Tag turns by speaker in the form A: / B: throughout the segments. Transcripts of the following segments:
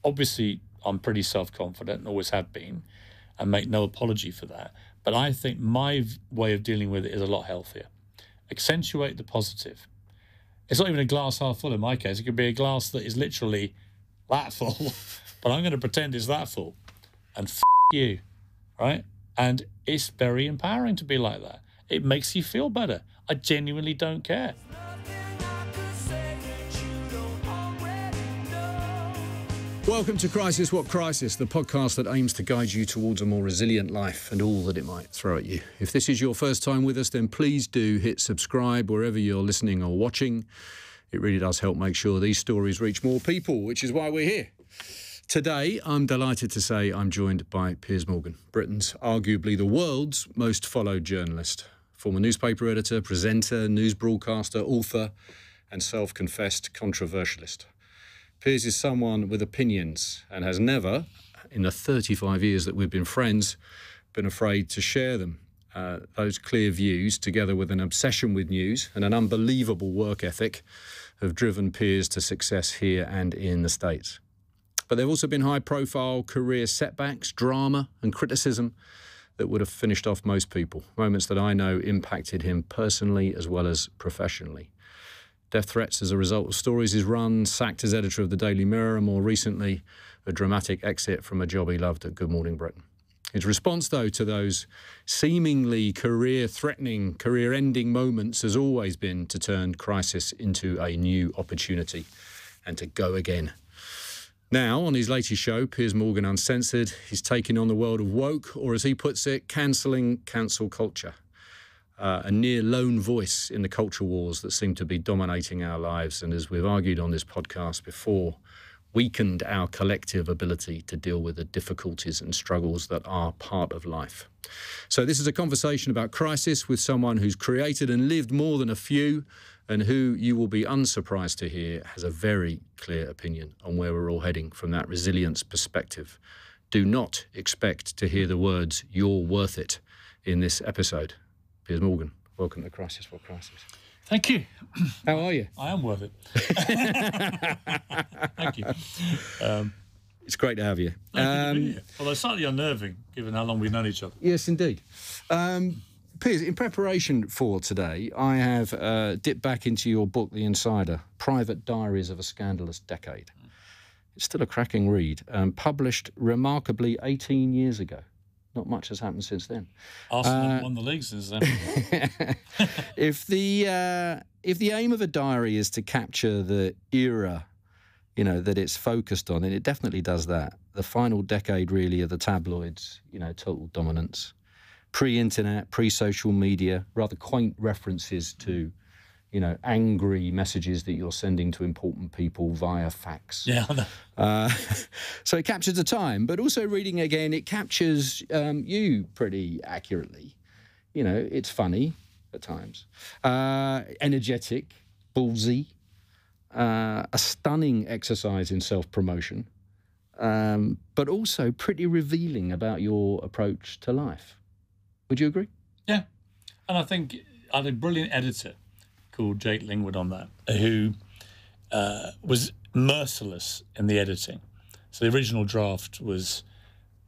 A: obviously I'm pretty self-confident and always have been, and make no apology for that. But I think my way of dealing with it is a lot healthier. Accentuate the positive. It's not even a glass half full in my case. It could be a glass that is literally that full, but I'm going to pretend it's that full. And you, right? And it's very empowering to be like that. It makes you feel better. I genuinely don't care.
B: Welcome to Crisis What Crisis, the podcast that aims to guide you towards a more resilient life and all that it might throw at you. If this is your first time with us, then please do hit subscribe wherever you're listening or watching. It really does help make sure these stories reach more people, which is why we're here. Today, I'm delighted to say I'm joined by Piers Morgan, Britain's arguably the world's most followed journalist, former newspaper editor, presenter, news broadcaster, author, and self-confessed controversialist. Piers is someone with opinions and has never, in the 35 years that we've been friends, been afraid to share them. Those clear views, together with an obsession with news and an unbelievable work ethic, have driven Piers to success here and in the States. But there have also been high-profile career setbacks, drama and criticism that would have finished off most people, moments that I know impacted him personally as well as professionally. Death threats as a result of stories he's run, sacked as editor of the Daily Mirror, and more recently, a dramatic exit from a job he loved at Good Morning Britain. His response, though, to those seemingly career-threatening, career-ending moments has always been to turn crisis into a new opportunity and to go again. Now, on his latest show, Piers Morgan Uncensored, he's taking on the world of woke, or as he puts it, cancelling cancel culture. A near lone voice in the culture wars that seem to be dominating our lives and, as we've argued on this podcast before, weakened our collective ability to deal with the difficulties and struggles that are part of life. So this is a conversation about crisis with someone who's created and lived more than a few and who, you will be unsurprised to hear, has a very clear opinion on where we're all heading from that resilience perspective. Do not expect to hear the words, "you're worth it," in this episode. Piers Morgan, welcome to Crisis What Crisis.
A: Thank you.
B: How are you?
A: I am worth it. Thank you.
B: It's great to have you.
A: Although slightly unnerving, given how long we've known each other.
B: Yes, indeed. Piers, in preparation for today, I have dipped back into your book, The Insider, Private Diaries of a Scandalous Decade. It's still a cracking read, published remarkably 18 years ago. Not much has happened since then.
A: Arsenal won the league since then.
B: If the aim of a diary is to capture the era, that it's focused on, and it definitely does that. The final decade, really, of the tabloids, total dominance, pre-internet, pre-social media, rather quaint references to, angry messages that you're sending to important people via fax.
A: Yeah, I know.
B: So it captures the time, but also reading again, it captures you pretty accurately. It's funny at times, energetic, ballsy, a stunning exercise in self-promotion, but also pretty revealing about your approach to life. Would you agree?
A: Yeah, and I think I had a brilliant editor called Jake Lingwood on that, who was merciless in the editing. So the original draft was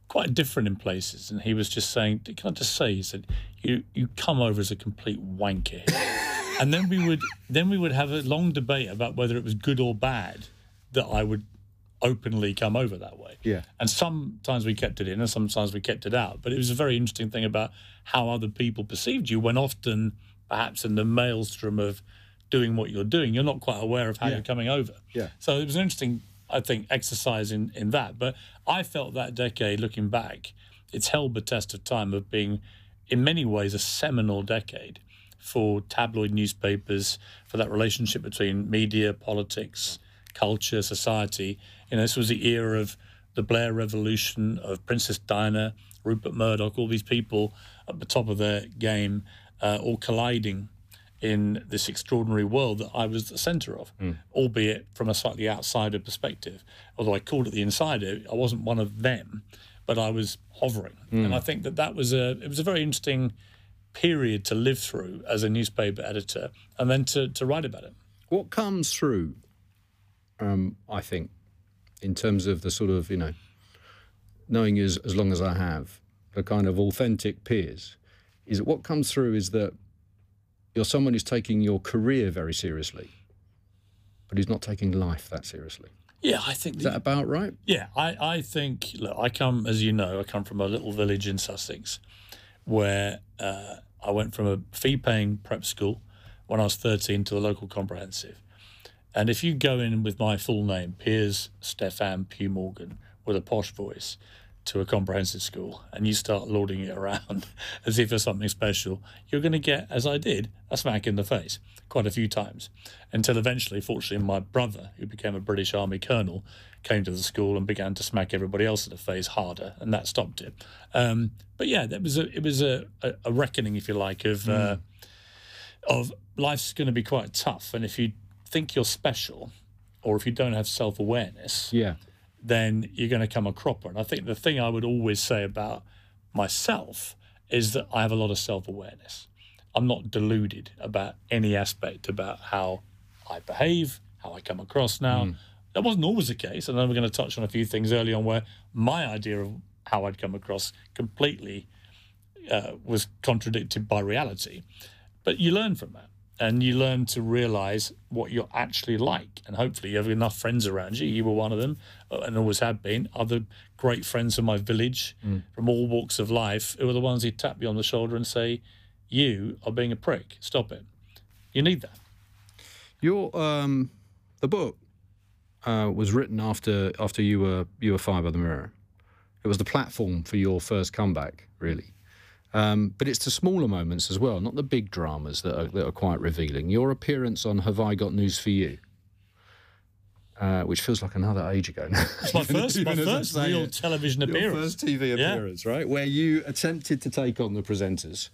A: quite different in places, and he was just saying, can I just say, he said, you come over as a complete wanker here. And then we would have a long debate about whether it was good or bad that I would openly come over that way.
B: Yeah.
A: And sometimes we kept it in and sometimes we kept it out. But it was a very interesting thing about how other people perceived you, when often, perhaps in the maelstrom of doing what you're doing, you're not quite aware of how you're coming over.
B: Yeah.
A: So it was an interesting, I think, exercise in that. But I felt that decade, looking back, it's held the test of time of being, in many ways, a seminal decade for tabloid newspapers, for that relationship between media, politics, culture, society. This was the era of the Blair Revolution, of Princess Diana, Rupert Murdoch, all these people at the top of their game, all colliding in this extraordinary world that I was the centre of, albeit from a slightly outsider perspective. Although I called it the Insider, I wasn't one of them, but I was hovering. And I think that was it was a very interesting period to live through as a newspaper editor, and then to write about it.
B: What comes through, I think, in terms of the sort of, knowing you as long as I have, the kind of authentic Piers, is that what comes through is that you're someone who's taking your career very seriously, but who's not taking life that seriously.
A: Yeah, I think...
B: Is that about right?
A: Yeah, I think, look, I come from a little village in Sussex where I went from a fee-paying prep school when I was 13 to the local comprehensive. And if you go in with my full name, Piers Stefan Piers Morgan, with a posh voice, to a comprehensive school, and you start lauding it around as if it's something special, you're going to get, as I did, a smack in the face quite a few times, until eventually, fortunately, my brother, who became a British Army colonel, came to the school and began to smack everybody else in the face harder, and that stopped it. But yeah, it was a reckoning, if you like, of life's going to be quite tough, and if you think you're special, or if you don't have self-awareness, then you're going to come a cropper. And I think the thing I would always say about myself is that I have a lot of self-awareness. I'm not deluded about any aspect about how I behave, how I come across now. That wasn't always the case. And then we're going to touch on a few things early on where my idea of how I'd come across completely was contradicted by reality. But you learn from that. And you learn to realise what you're actually like. And hopefully you have enough friends around you. You were one of them and always have been. Other great friends from my village from all walks of life who are the ones who tap you on the shoulder and say, you are being a prick. Stop it. You need that.
B: The book was written after you were fired by the Mirror. It was the platform for your first comeback, really. But it's the smaller moments as well, not the big dramas that are quite revealing. Your appearance on Have I Got News for You, which feels like another age ago now.
A: It's my first real television appearance.
B: Your first TV appearance, right? Where you attempted to take on the presenters.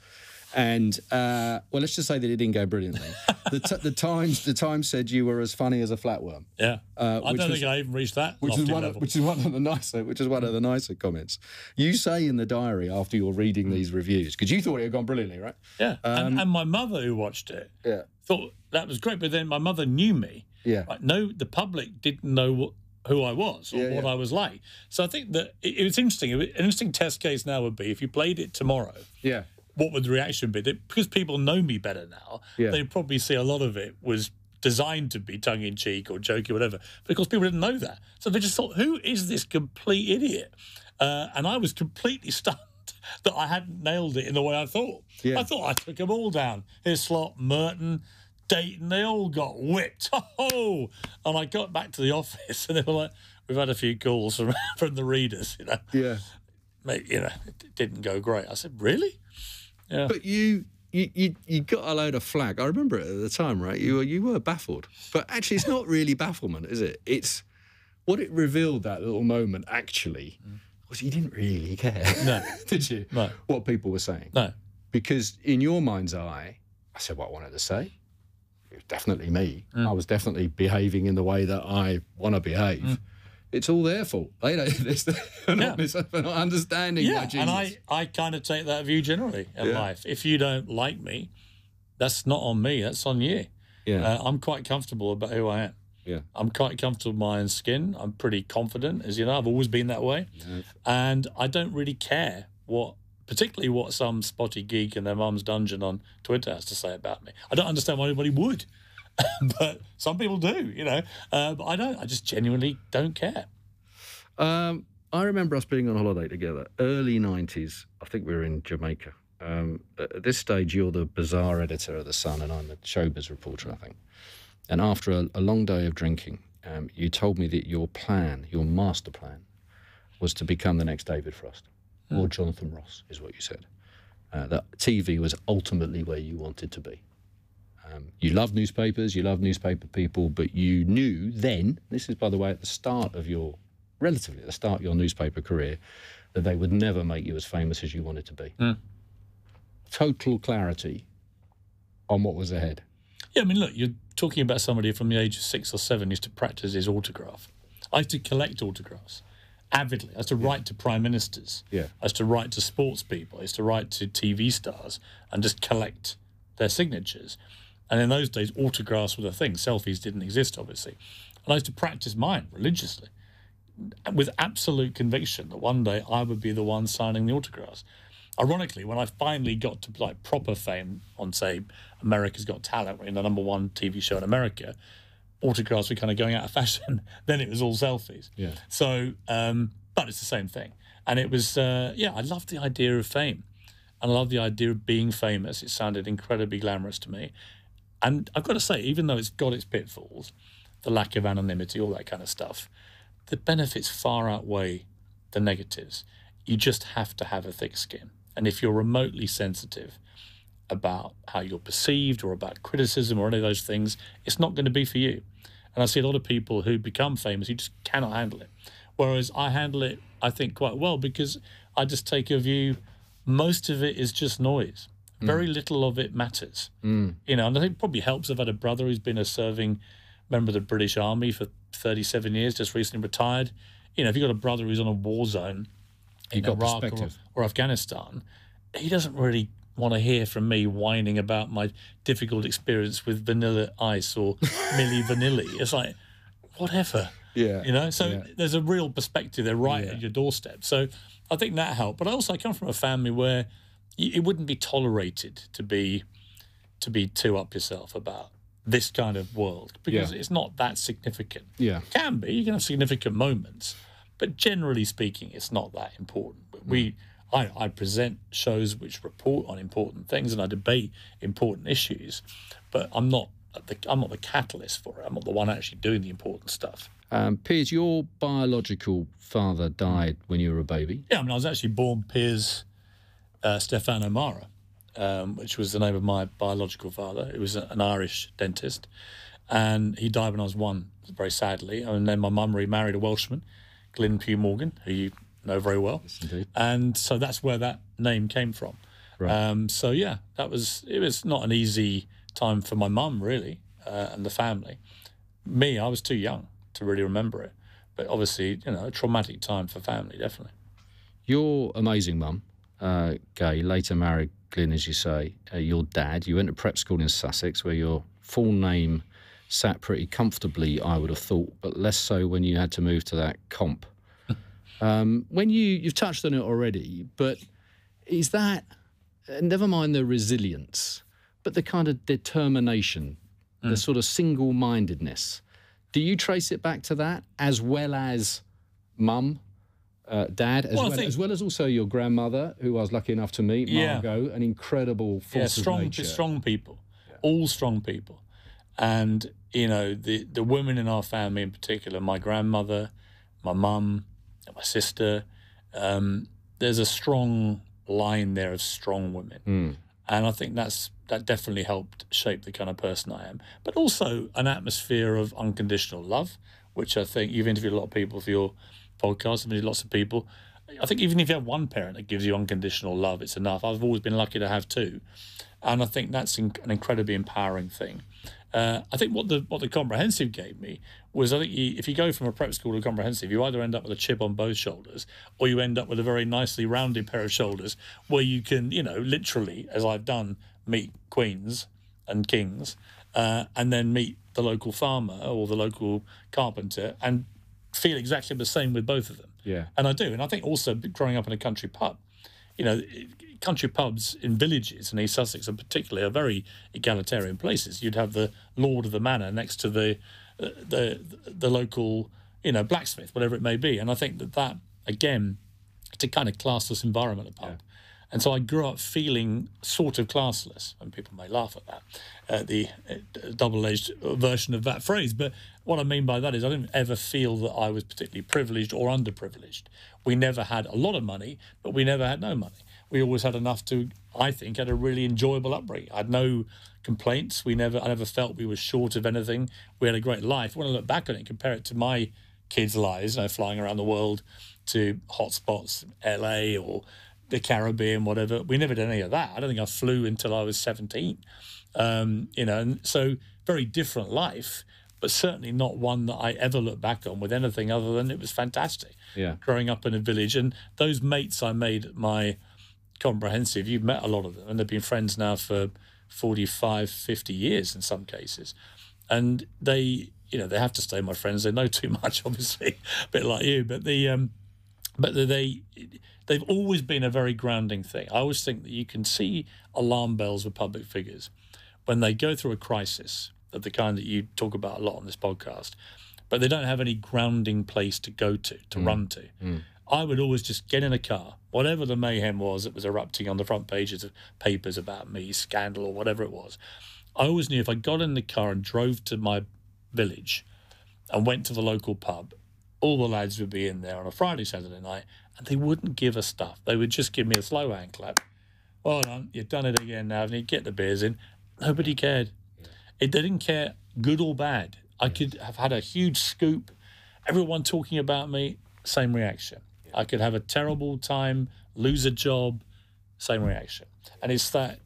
B: And, well, let's just say that it didn't go brilliantly. The Times said you were as funny as a flatworm.
A: Yeah, I don't think I even reached that level.
B: Which is one of the nicer comments. You say in the diary after you're reading these reviews, because you thought it had gone brilliantly, right?
A: Yeah, and my mother who watched it thought that was great, but then my mother knew me.
B: Yeah.
A: Like, no, the public didn't know who I was or what I was like. So I think that it was interesting. An interesting test case now would be if you played it tomorrow. Yeah. What would the reaction be? Because people know me better now, they'd probably see a lot of it was designed to be tongue-in-cheek or jokey or whatever, because people didn't know that. So they just thought, who is this complete idiot? And I was completely stunned that I hadn't nailed it in the way I thought. Yeah. I thought I took them all down. Hislop, Merton, Dayton, they all got whipped. Oh! And I got back to the office and they were like, we've had a few calls from the readers,
B: Yeah.
A: Mate, it didn't go great. I said, really? Yeah.
B: But you got a load of flack. I remember it at the time, right? You were baffled. But actually, it's not really bafflement, is it? It's what it revealed, that little moment, actually, was you didn't really care.
A: No.
B: Did you?
A: No.
B: What people were saying.
A: No.
B: Because in your mind's eye, I said what I wanted to say. It was definitely me. I was definitely behaving in the way that I want to behave. It's all their fault. They're not understanding my genius.
A: And I kind of take that view generally in life. If you don't like me, that's not on me. That's on you. Yeah. I'm quite comfortable about who I am.
B: Yeah.
A: I'm quite comfortable in my own skin. I'm pretty confident, as you know. I've always been that way. Yeah. And I don't really care particularly what some spotty geek in their mum's dungeon on Twitter has to say about me. I don't understand why anybody would. But some people do, but I don't. I just genuinely don't care.
B: I remember us being on holiday together, early 90s. I think we were in Jamaica. At this stage, you're the bizarre editor of The Sun and I'm the showbiz reporter, I think. And after a long day of drinking, you told me that your master plan, was to become the next David Frost or Jonathan Ross, is what you said. That TV was ultimately where you wanted to be. You love newspapers, you love newspaper people, but you knew then, this is, by the way, relatively at the start of your newspaper career, that they would never make you as famous as you wanted to be. Total clarity on what was ahead.
A: Yeah, I mean, look, you're talking about somebody from the age of 6 or 7 used to practice his autograph. I used to collect autographs avidly. I used to write to prime ministers. Yeah. I used to write to sports people. I used to write to TV stars and just collect their signatures. And in those days, autographs were the thing. Selfies didn't exist, obviously. And I used to practice mine religiously. with absolute conviction that one day I would be the one signing the autographs. Ironically, when I finally got to like proper fame on, say, America's Got Talent, in the #1 TV show in America, autographs were kind of going out of fashion. Then it was all selfies.
B: Yeah.
A: So, but it's the same thing. And it was, I love the idea of fame. And I love the idea of being famous. It sounded incredibly glamorous to me. And I've got to say, even though it's got its pitfalls, the lack of anonymity, all that kind of stuff, the benefits far outweigh the negatives. You just have to have a thick skin. And if you're remotely sensitive about how you're perceived or about criticism or any of those things, it's not going to be for you. And I see a lot of people who become famous who just cannot handle it. Whereas I handle it, I think, quite well, because I just take a view, most of it is just noise. Very little of it matters. You know, and I think it probably helps. I've had a brother who's been a serving member of the British Army for 37 years, just recently retired. You know, if you've got a brother who's on a war zone in Iraq or Afghanistan, he doesn't really want to hear from me whining about my difficult experience with Vanilla Ice or Milli Vanilli. It's like, whatever.
B: Yeah.
A: You know, so there's a real perspective there right at your doorstep. So I think that helped. But I come from a family where it wouldn't be tolerated to be too up yourself about this kind of world, because it's not that significant. Yeah. It can be. You can have significant moments, but generally speaking, it's not that important. I present shows which report on important things, and I debate important issues, but I'm not the catalyst for it. I'm not the one actually doing the important stuff.
B: Piers, your biological father died when you were a baby.
A: Yeah, I mean, I was actually born Piers Stefan O'Mara, which was the name of my biological father. It was an Irish dentist, and he died when I was 1, very sadly. And then my mum remarried a Welshman, Piers Morgan, who you know very well.
B: Yes, indeed.
A: And so that's where that name came from. Right. So yeah, it was not an easy time for my mum, really, and the family. Me, I was too young to really remember it, but obviously, you know, a traumatic time for family, definitely.
B: Your amazing mum, Gay, later married Glyn, as you say, your dad. You went to prep school in Sussex, where your full name sat pretty comfortably, I would have thought, but less so when you had to move to that comp. When you've touched on it already, but is that, never mind the resilience, but the kind of determination, the sort of single-mindedness, do you trace it back to that, as well as mum, dad, as well as also your grandmother, who I was lucky enough to meet, Margot, an incredible force of nature.
A: Strong people, all strong people. And, you know, the women in our family in particular, my grandmother, my mum, my sister, there's a strong line there of strong women. And I think that definitely helped shape the kind of person I am. But also an atmosphere of unconditional love, which I think you've interviewed a lot of people for your podcast. I've interviewed lots of people. I think even if you have one parent that gives you unconditional love, it's enough. I've always been lucky to have 2. And I think that's an incredibly empowering thing. I think what the comprehensive gave me was, I think if you go from a prep school to comprehensive, you either end up with a chip on both shoulders, or you end up with a very nicely rounded pair of shoulders where you can, you know, literally, as I've done, meet queens and kings, and then meet the local farmer or the local carpenter and feel exactly the same with both of them. Yeah. And I do. And I think also growing up in a country pub, you know, country pubs in villages in East Sussex in particular are very egalitarian places. You'd have the lord of the manor next to the local, you know, blacksmith, whatever it may be. And I think that again, it's a kind of classless environment, a pub. Yeah. And so I grew up feeling sort of classless, and people may laugh at that, the double-edged version of that phrase. But what I mean by that is I didn't ever feel that I was particularly privileged or underprivileged. We never had a lot of money, but we never had no money. We always had enough to, I think, had a really enjoyable upbringing. I had no complaints. I never felt we were short of anything. We had a great life. When I look back on it, compare it to my kids' lives, you know, flying around the world to hotspots, LA or the Caribbean, whatever. We never did any of that. I don't think I flew until I was 17. You know, and so very different life, but certainly not one that I ever look back on with anything other than it was fantastic. Yeah. Growing up in a village, and those mates I made at my comprehensive, you've met a lot of them, and they've been friends now for 45, 50 years in some cases. And they you know, they have to stay my friends. They know too much, obviously, a bit like you. But they've always been a very grounding thing. I always think that you can see alarm bells with public figures when they go through a crisis of the kind that you talk about a lot on this podcast, but they don't have any grounding place to go to run to. I would always just get in a car, whatever the mayhem was that was erupting on the front pages of papers about me, scandal or whatever it was. I always knew if I got in the car and drove to my village and went to the local pub, all the lads would be in there on a Friday, Saturday night, and they wouldn't give a stuff. They would just give me a slow hand clap. Well done, you've done it again now, and you get the beers in. Nobody cared. They didn't care, good or bad. I could have had a huge scoop, everyone talking about me, same reaction. I could have a terrible time, lose a job, same reaction. And it's that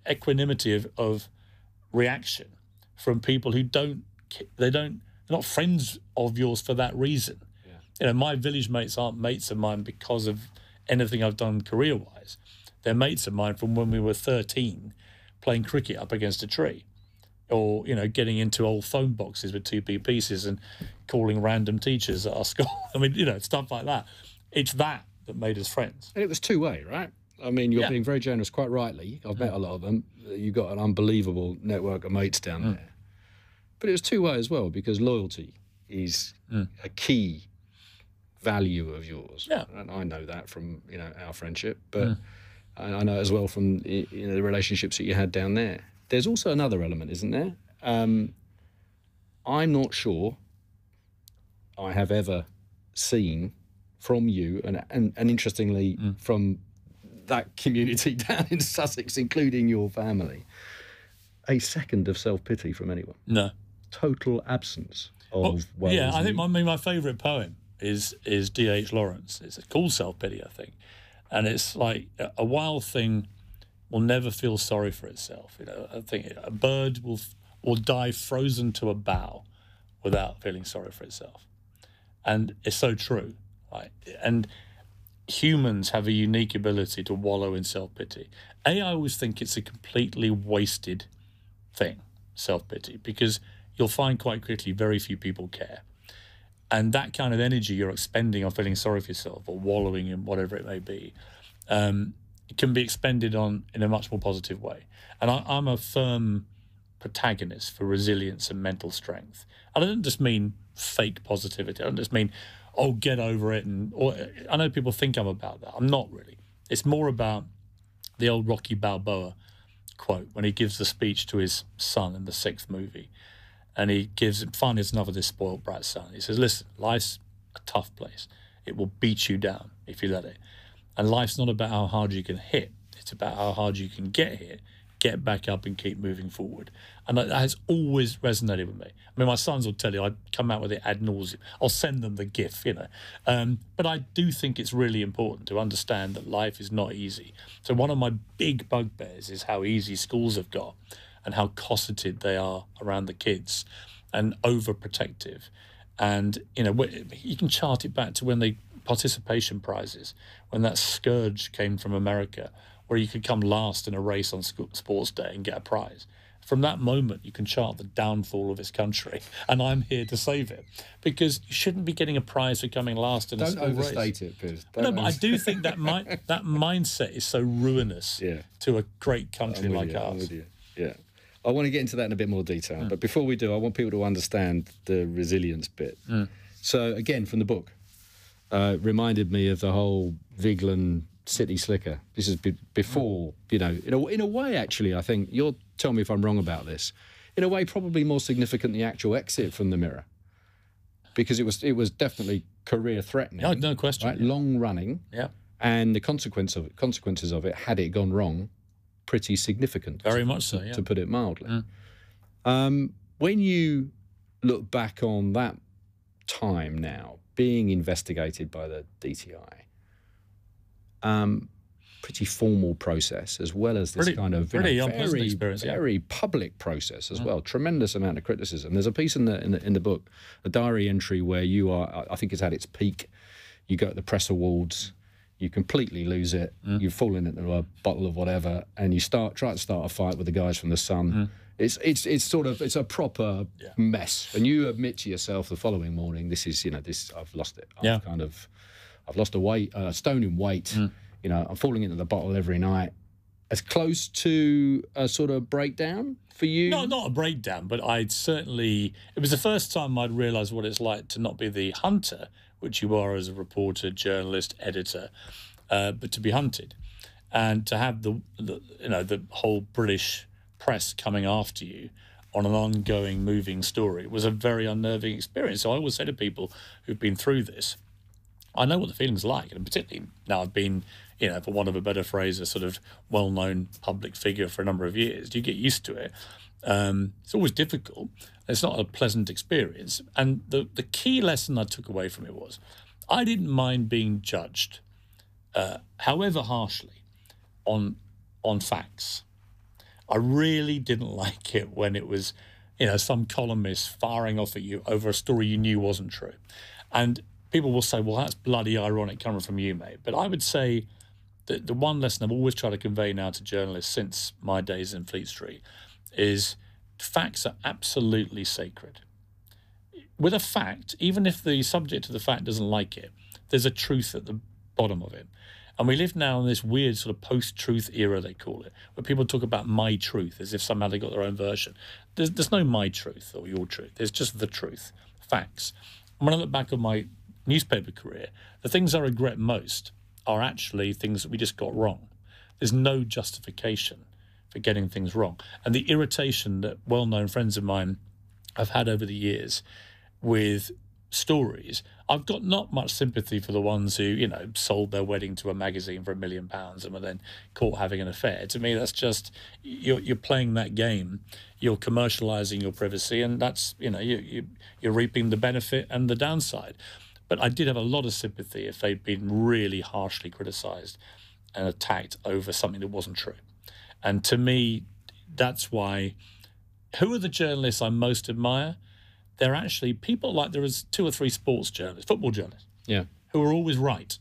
A: equanimity of reaction from people who they're not friends of yours for that reason. Yeah. You know, my village mates aren't mates of mine because of anything I've done career-wise. They're mates of mine from when we were 13 playing cricket up against a tree, or, you know, getting into old phone boxes with 2p pieces and calling random teachers at our school. I mean, you know, stuff like that. It's that made us friends.
B: And it was two-way, right? I mean, you're being very generous, quite rightly. I've met a lot of them. You've got an unbelievable network of mates down there. But it was two-way as well, because loyalty is a key value of yours. Yeah. And I know that from, you know, our friendship, but I know as well from, you know, the relationships that you had down there. There's also another element, isn't there? I'm not sure I have ever seen from you, and interestingly, from that community down in Sussex, including your family, a second of self-pity from anyone. No. Total absence of...
A: I think my favourite poem is D.H. Lawrence. It's called Self-Pity, I think. And it's like a wild thing will never feel sorry for itself. You know, I think a bird will die frozen to a bough without feeling sorry for itself. And it's so true. Right? And humans have a unique ability to wallow in self-pity. I always think it's a completely wasted thing, self-pity, because you'll find quite quickly very few people care. And that kind of energy you're expending on feeling sorry for yourself or wallowing in whatever it may be, it can be expended on in a much more positive way. And I'm a firm protagonist for resilience and mental strength. And I don't just mean fake positivity. I don't just mean, oh, get over it. Or I know people think I'm about that. I'm not really. It's more about the old Rocky Balboa quote when he gives the speech to his son in the 6th movie. And he gives, finally it's another this spoiled brat son. He says, listen, life's a tough place. It will beat you down if you let it. And life's not about how hard you can hit. It's about how hard you can get hit, get back up and keep moving forward. And that has always resonated with me. I mean, my sons will tell you, I come out with it ad nauseum. I'll send them the GIF, you know. But I do think it's really important to understand that life is not easy. So one of my big bugbears is how easy schools have got and how cosseted they are around the kids and overprotective. And, you know, you can chart it back to when they participation prizes, when that scourge came from America, where you could come last in a race on sports day and get a prize. From that moment, you can chart the downfall of this country, and I'm here to save it, because you shouldn't be getting a prize for coming last in a school race.
B: Don't overstate it, Piers.
A: No, but I do think that that mindset is so ruinous to a great country like ours.
B: I'm with you. Yeah. I want to get into that in a bit more detail, but before we do, I want people to understand the resilience bit. So, again, from the book, reminded me of the whole Vigeland City Slicker. This is before, you know, in a way, actually, I think, you'll tell me if I'm wrong about this, in a way probably more significant the actual exit from the Mirror, because it was definitely career-threatening.
A: No question.
B: Right? Long running. Yeah. And the consequences of it, had it gone wrong, pretty significant.
A: Very much so, yeah.
B: To put it mildly. When you look back on that time now, being investigated by the DTI, pretty formal process, as well as this very public process as well. Tremendous amount of criticism. There's a piece in the book, a diary entry where you are, I think it's at its peak. You go to the press awards, you completely lose it. You've fallen into a bottle of whatever, and you try to start a fight with the guys from The Sun. It's a proper mess. And you admit to yourself the following morning, this is, I've lost it. I've lost a stone in weight. I'm falling into the bottle every night. As close to a sort of breakdown for you?
A: No, not a breakdown, but it was the first time I'd realised what it's like to not be the hunter, which you are as a reporter, journalist, editor, but to be hunted. And to have the whole British press coming after you on an ongoing, moving story was a very unnerving experience. So I always say to people who've been through this, I know what the feeling's like, and particularly now I've been, for want of a better phrase, a sort of well-known public figure for a number of years. You get used to it. It's always difficult. It's not a pleasant experience. And the key lesson I took away from it was I didn't mind being judged, however harshly, on facts. I really didn't like it when it was, some columnist firing off at you over a story you knew wasn't true. And people will say, well, that's bloody ironic coming from you, mate. But I would say that the one lesson I've always tried to convey now to journalists since my days in Fleet Street is facts are absolutely sacred. With a fact, even if the subject of the fact doesn't like it, there's a truth at the bottom of it. And we live now in this weird sort of post-truth era, they call it, where people talk about my truth as if somehow they got their own version. There's no my truth or your truth. There's just the truth, facts. And when I look back on my newspaper career, the things I regret most are actually things that we just got wrong. There's no justification for getting things wrong. And the irritation that well-known friends of mine have had over the years with stories, I've got not much sympathy for the ones who, sold their wedding to a magazine for £1 million and were then caught having an affair. To me, that's just, you're playing that game, you're commercialising your privacy, and that's, you're reaping the benefit and the downside. But I did have a lot of sympathy if they'd been really harshly criticised and attacked over something that wasn't true. And to me, that's why, who are the journalists I most admire? They're actually people like there is 2 or 3 sports journalists, football journalists, who are always right.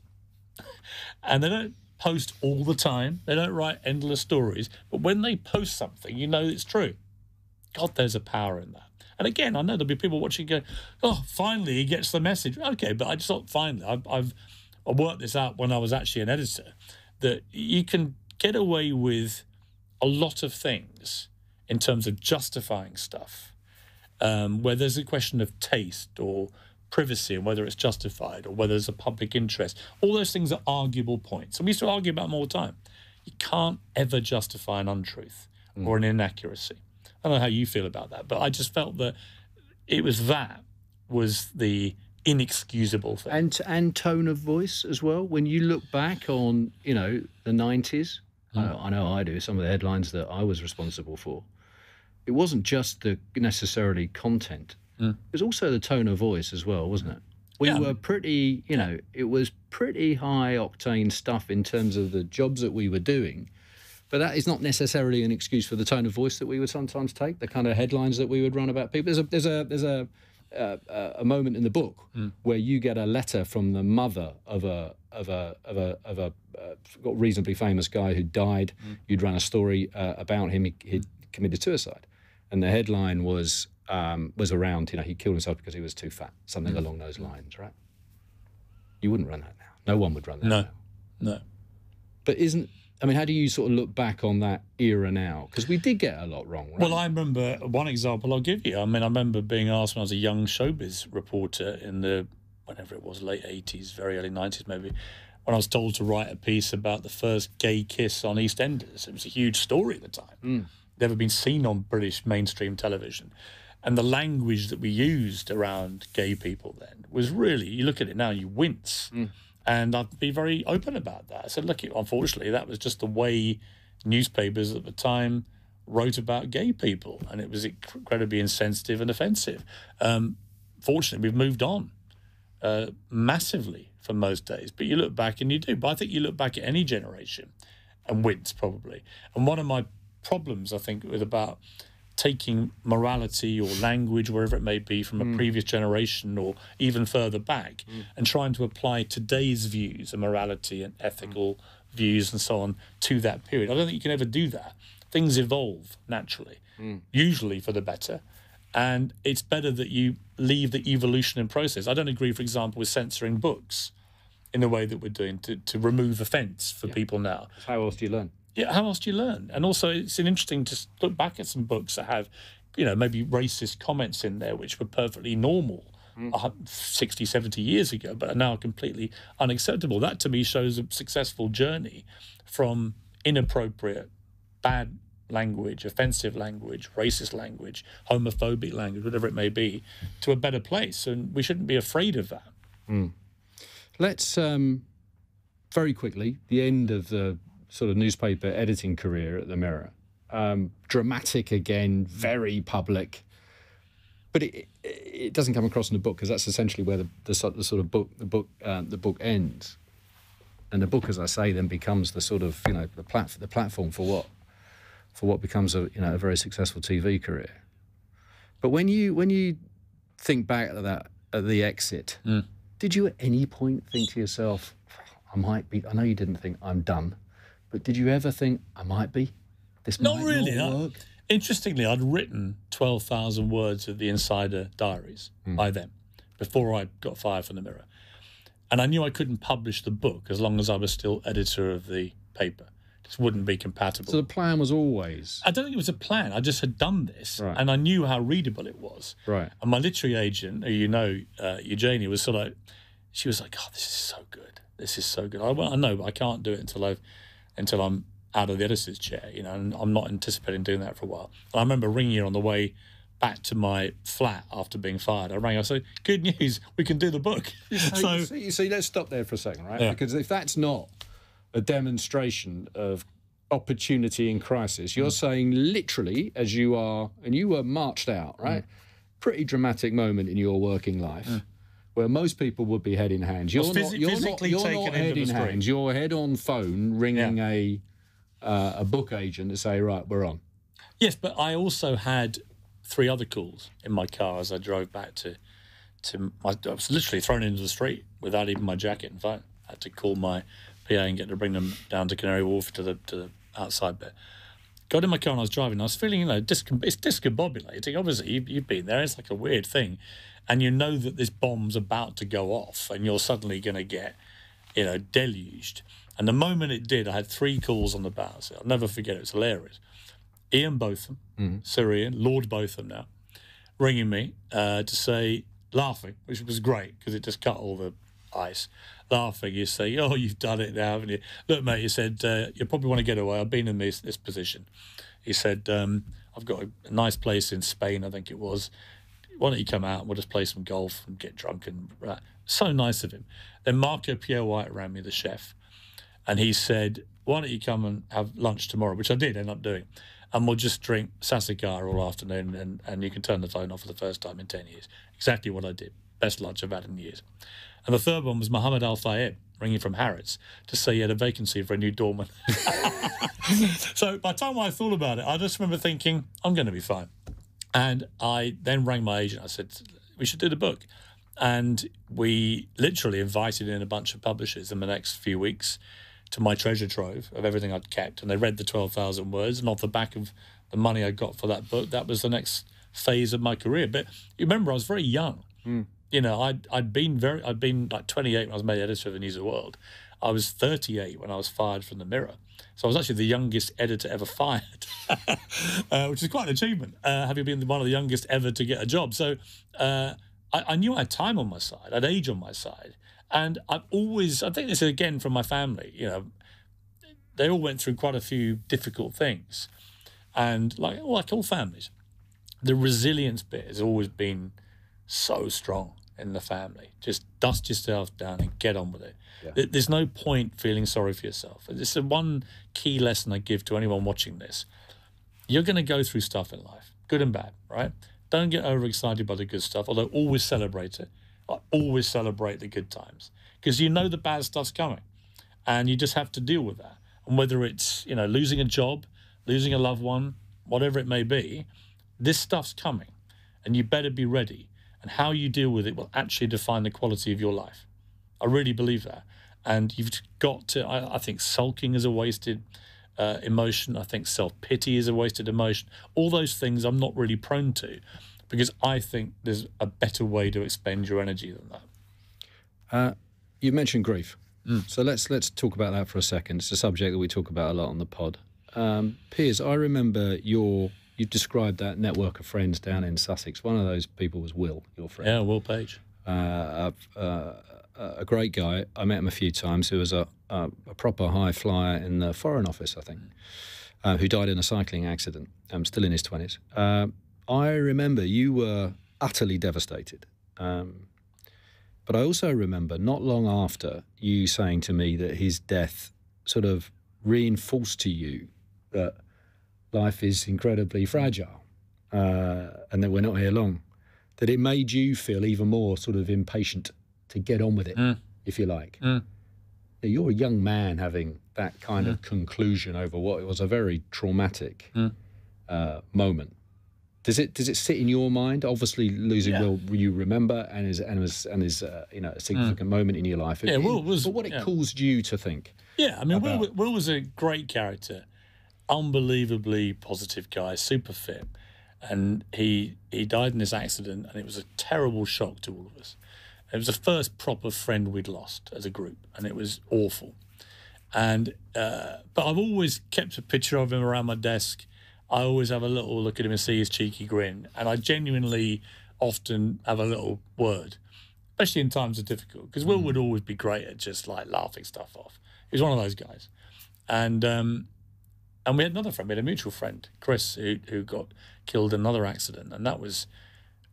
A: And they don't post all the time. They don't write endless stories. But when they post something, it's true. God, there's a power in that. And again, I know there'll be people watching go, oh, finally he gets the message. Okay, but I just thought, finally, I worked this out when I was actually an editor, that you can get away with a lot of things in terms of justifying stuff, where there's a question of taste or privacy and whether it's justified or whether there's a public interest. All those things are arguable points. And we used to argue about them all the time. You can't ever justify an untruth or an inaccuracy. I don't know how you feel about that, but I just felt that was the inexcusable thing.
B: And tone of voice as well. When you look back on, the 90s, I know I do, some of the headlines that I was responsible for, it wasn't just the necessarily content. It was also the tone of voice as well, wasn't it? We were pretty, it was pretty high octane stuff in terms of the jobs that we were doing. But that is not necessarily an excuse for the tone of voice that we would sometimes take, the kind of headlines that we would run about people. There's a moment in the book where you get a letter from the mother of a reasonably famous guy who died. You'd run a story about him. He'd committed suicide, and the headline was around, he killed himself because he was too fat, something along those lines, right? You wouldn't run that now. No one would run that now.
A: No.
B: But how do you sort of look back on that era now? Because we did get a lot wrong, right?
A: Well, I remember one example I'll give you. I remember being asked when I was a young showbiz reporter in the, whenever it was, late 80s, very early 90s maybe, when I was told to write a piece about the first gay kiss on EastEnders. It was a huge story at the time. Never been seen on British mainstream television. And the language that we used around gay people then was really, you look at it now, you wince. And I'd be very open about that. I said, look, unfortunately, that was just the way newspapers at the time wrote about gay people, and it was incredibly insensitive and offensive. Fortunately, we've moved on massively from those days. But you look back and you do. But I think you look back at any generation and wince probably. And one of my problems, I think, with about taking morality or language, wherever it may be, from a previous generation or even further back, and trying to apply today's views of morality and ethical views and so on to that period. I don't think you can ever do that things evolve naturally, usually for the better. And it's better that you leave the evolution in process. I don't agree, for example, with censoring books in the way that we're doing to remove offence for people now.
B: How else do you learn?
A: Yeah, how else do you learn? And also, it's interesting to look back at some books that have, maybe racist comments in there, which were perfectly normal 60, 70 years ago, but are now completely unacceptable. That, to me, shows a successful journey from inappropriate, bad language, offensive language, racist language, homophobic language, whatever it may be, to a better place. And we shouldn't be afraid of that.
B: Let's, very quickly, the end of the sort of newspaper editing career at the Mirror. Dramatic again, very public. But it doesn't come across in the book, because that's essentially where the book ends. And the book, as I say, then becomes the sort of, the platform for what becomes a very successful TV career. But when you think back at the exit, did you at any point think to yourself, I know you didn't think I'm done, but did you ever think I might be? This might not work?
A: Interestingly, I'd written 12,000 words of the Insider Diaries by then, before I got fired from the Mirror. And I knew I couldn't publish the book as long as I was still editor of the paper. It just wouldn't be compatible.
B: So the plan was always...
A: I don't think it was a plan. I just had done this, and I knew how readable it was.
B: Right.
A: And my literary agent, who Eugenia, was sort of... She was like, "Oh, this is so good. This is so good." I know, but I can't do it until I'm out of the editor's chair, and I'm not anticipating doing that for a while. And I remember ringing her on the way back to my flat after being fired. I rang her, I said, "Good news, we can do the book."
B: You see, let's stop there for a second, right? Yeah. Because if that's not a demonstration of opportunity in crisis, you're saying literally, as you are, and you were marched out, right? Pretty dramatic moment in your working life. Where most people would be head in hand. You're not head in hand. You're head on phone ringing a book agent to say, right, we're on.
A: Yes, but I also had 3 other calls in my car as I drove back I was literally thrown into the street without even my jacket and phone. I had to call my PA and get to bring them down to Canary Wharf to the outside bit. Got in my car and I was driving. I was feeling, it's discombobulating. Obviously, you've been there. It's like a weird thing. And you know that this bomb's about to go off and you're suddenly going to get, deluged. And the moment it did, I had 3 calls on the bounce. I'll never forget it. It's hilarious. Ian Botham, Sir Ian, Lord Botham now, ringing me to say, laughing, which was great because it just cut all the ice. Laughing, you say, "Oh, you've done it now, haven't you? Look, mate," he said, "you probably want to get away. I've been in this position." He said, "I've got a nice place in Spain, I think it was. Why don't you come out and we'll just play some golf and get drunk?" And so nice of him. Then Marco Pierre White rang me, the chef, and he said, "Why don't you come and have lunch tomorrow?" Which I did end up doing. "And we'll just drink Sassicar all afternoon and you can turn the phone off for the first time in 10 years. Exactly what I did. Best lunch I've had in years. And the third one was Mohammed Al-Fayed ringing from Harrods to say he had a vacancy for a new doorman. So by the time I thought about it, I just remember thinking, I'm going to be fine. And I then rang my agent. I said, we should do the book. And we literally invited in a bunch of publishers in the next few weeks to my treasure trove of everything I'd kept. And they read the 12,000 words. And off the back of the money I got for that book, that was the next phase of my career. But you remember, I was very young. I'd been like 28 when I was made editor of the News of the World. I was 38 when I was fired from the Mirror. So I was actually the youngest editor ever fired, which is quite an achievement, having been one of the youngest ever to get a job. So I knew I had time on my side, I had age on my side. And I think this is again from my family, they all went through quite a few difficult things. And like all families, the resilience bit has always been so strong in the family. Just dust yourself down and get on with it. Yeah. There's no point feeling sorry for yourself. It's the one key lesson I give to anyone watching this. You're going to go through stuff in life, good and bad, right? Don't get overexcited by the good stuff, although always celebrate it. Always celebrate the good times, because you know the bad stuff's coming and you just have to deal with that. And whether it's, losing a job, losing a loved one, whatever it may be, this stuff's coming and you better be ready. And how you deal with it will actually define the quality of your life. I really believe that. And you've got to, I think sulking is a wasted emotion. I think self-pity is a wasted emotion. All those things I'm not really prone to, because I think there's a better way to expend your energy than that.
B: You mentioned grief. So let's talk about that for a second. It's a subject that we talk about a lot on the pod. Piers, I remember you described that network of friends down in Sussex. One of those people was Will, your friend.
A: Yeah, Will Page.
B: A great guy. I met him a few times. He was a proper high flyer in the Foreign Office, I think, who died in a cycling accident, still in his 20s. I remember you were utterly devastated. But I also remember not long after you saying to me that his death sort of reinforced to you that life is incredibly fragile and that we're not here long, that it made you feel even more sort of impatient to get on with it, if you like. You're a young man having that kind of conclusion over what was a very traumatic moment. Does it sit in your mind? Obviously, losing Will, you remember, and is a significant moment in your life.
A: Yeah, Will was.
B: But what it caused you to think?
A: Yeah, I mean, Will was a great character, unbelievably positive guy, super fit, and he died in this accident, and it was a terrible shock to all of us. It was the first proper friend we'd lost as a group, and it was awful. And but I've always kept a picture of him around my desk. I always have a little look at him and see his cheeky grin, and I genuinely often have a little word, especially in times of difficult, because Will would always be great at just like laughing stuff off. He was one of those guys. And we had another friend, we had a mutual friend, Chris, who got killed in another accident, and that was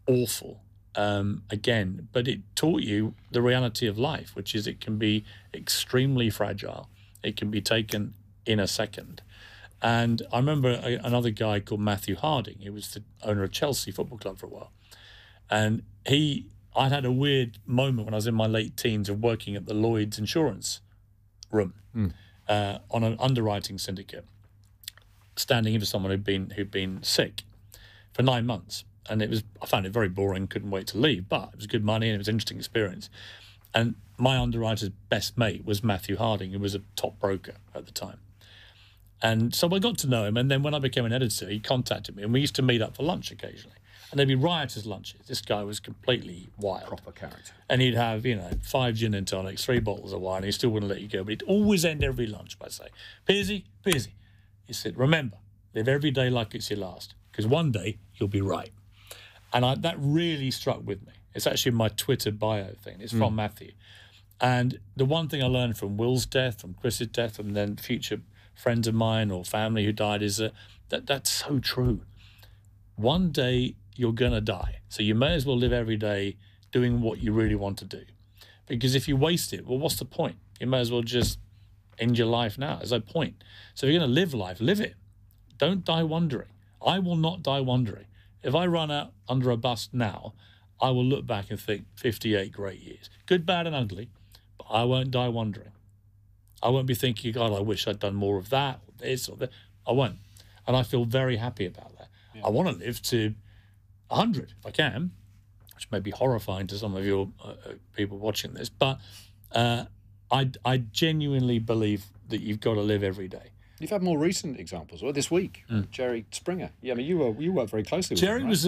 A: awful. Again, but it taught you the reality of life, which is it can be extremely fragile. It can be taken in a second. And I remember another guy called Matthew Harding. He was the owner of Chelsea Football Club for a while. And I'd had a weird moment when I was in my late teens of working at the Lloyd's insurance room on an underwriting syndicate, standing in for someone who'd been sick for 9 months. And I found it very boring, couldn't wait to leave, but it was good money and it was an interesting experience. And my underwriter's best mate was Matthew Harding, who was a top broker at the time. And so I got to know him, and then when I became an editor, he contacted me, and we used to meet up for lunch occasionally. And there'd be riotous lunches. This guy was completely wild.
B: Proper character.
A: And he'd have, 5 gin and tonics, 3 bottles of wine, and he still wouldn't let you go. But he'd always end every lunch by saying, Piersy, he said, remember, live every day like it's your last, because one day you'll be right. And that really struck with me. It's actually my Twitter bio thing. It's from Matthew. And the one thing I learned from Will's death, from Chris's death, and then future friends of mine or family who died is that's so true. One day you're going to die. So you may as well live every day doing what you really want to do. Because if you waste it, well, what's the point? You may as well just end your life now. There's no point. So if you're going to live life, live it. Don't die wondering. I will not die wondering. If I run out under a bus now, I will look back and think 58 great years. Good, bad and ugly, but I won't die wondering. I won't be thinking, God, I wish I'd done more of that or this or that. I won't. And I feel very happy about that. Yeah. I want to live to 100 if I can, which may be horrifying to some of your people watching this. But I genuinely believe that you've got to live every day.
B: You've had more recent examples. Well, this week, Jerry Springer. Yeah, I mean, you worked very closely with
A: Jerry
B: him, right?
A: was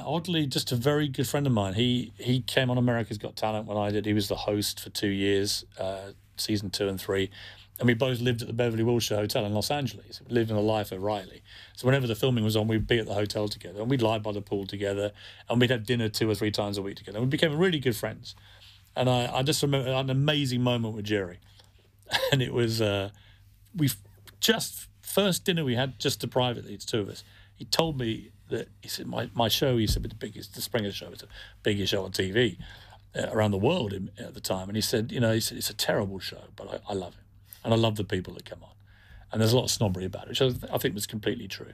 A: oddly, just a very good friend of mine. He came on America's Got Talent when I did. He was the host for 2 years, season 2 and 3, and we both lived at the Beverly Wilshire Hotel in Los Angeles. We lived in the life of Riley. So whenever the filming was on, we'd be at the hotel together, and we'd lie by the pool together, and we'd have dinner 2 or 3 times a week together. And we became really good friends. And I just remember an amazing moment with Jerry, and it was first dinner we had just privately, it's 2 of us. He told me that, he said, my show, he said, the Springer Show was the biggest show on TV around the world at the time. And he said, it's a terrible show, but I love it. And I love the people that come on. And there's a lot of snobbery about it, which I think was completely true.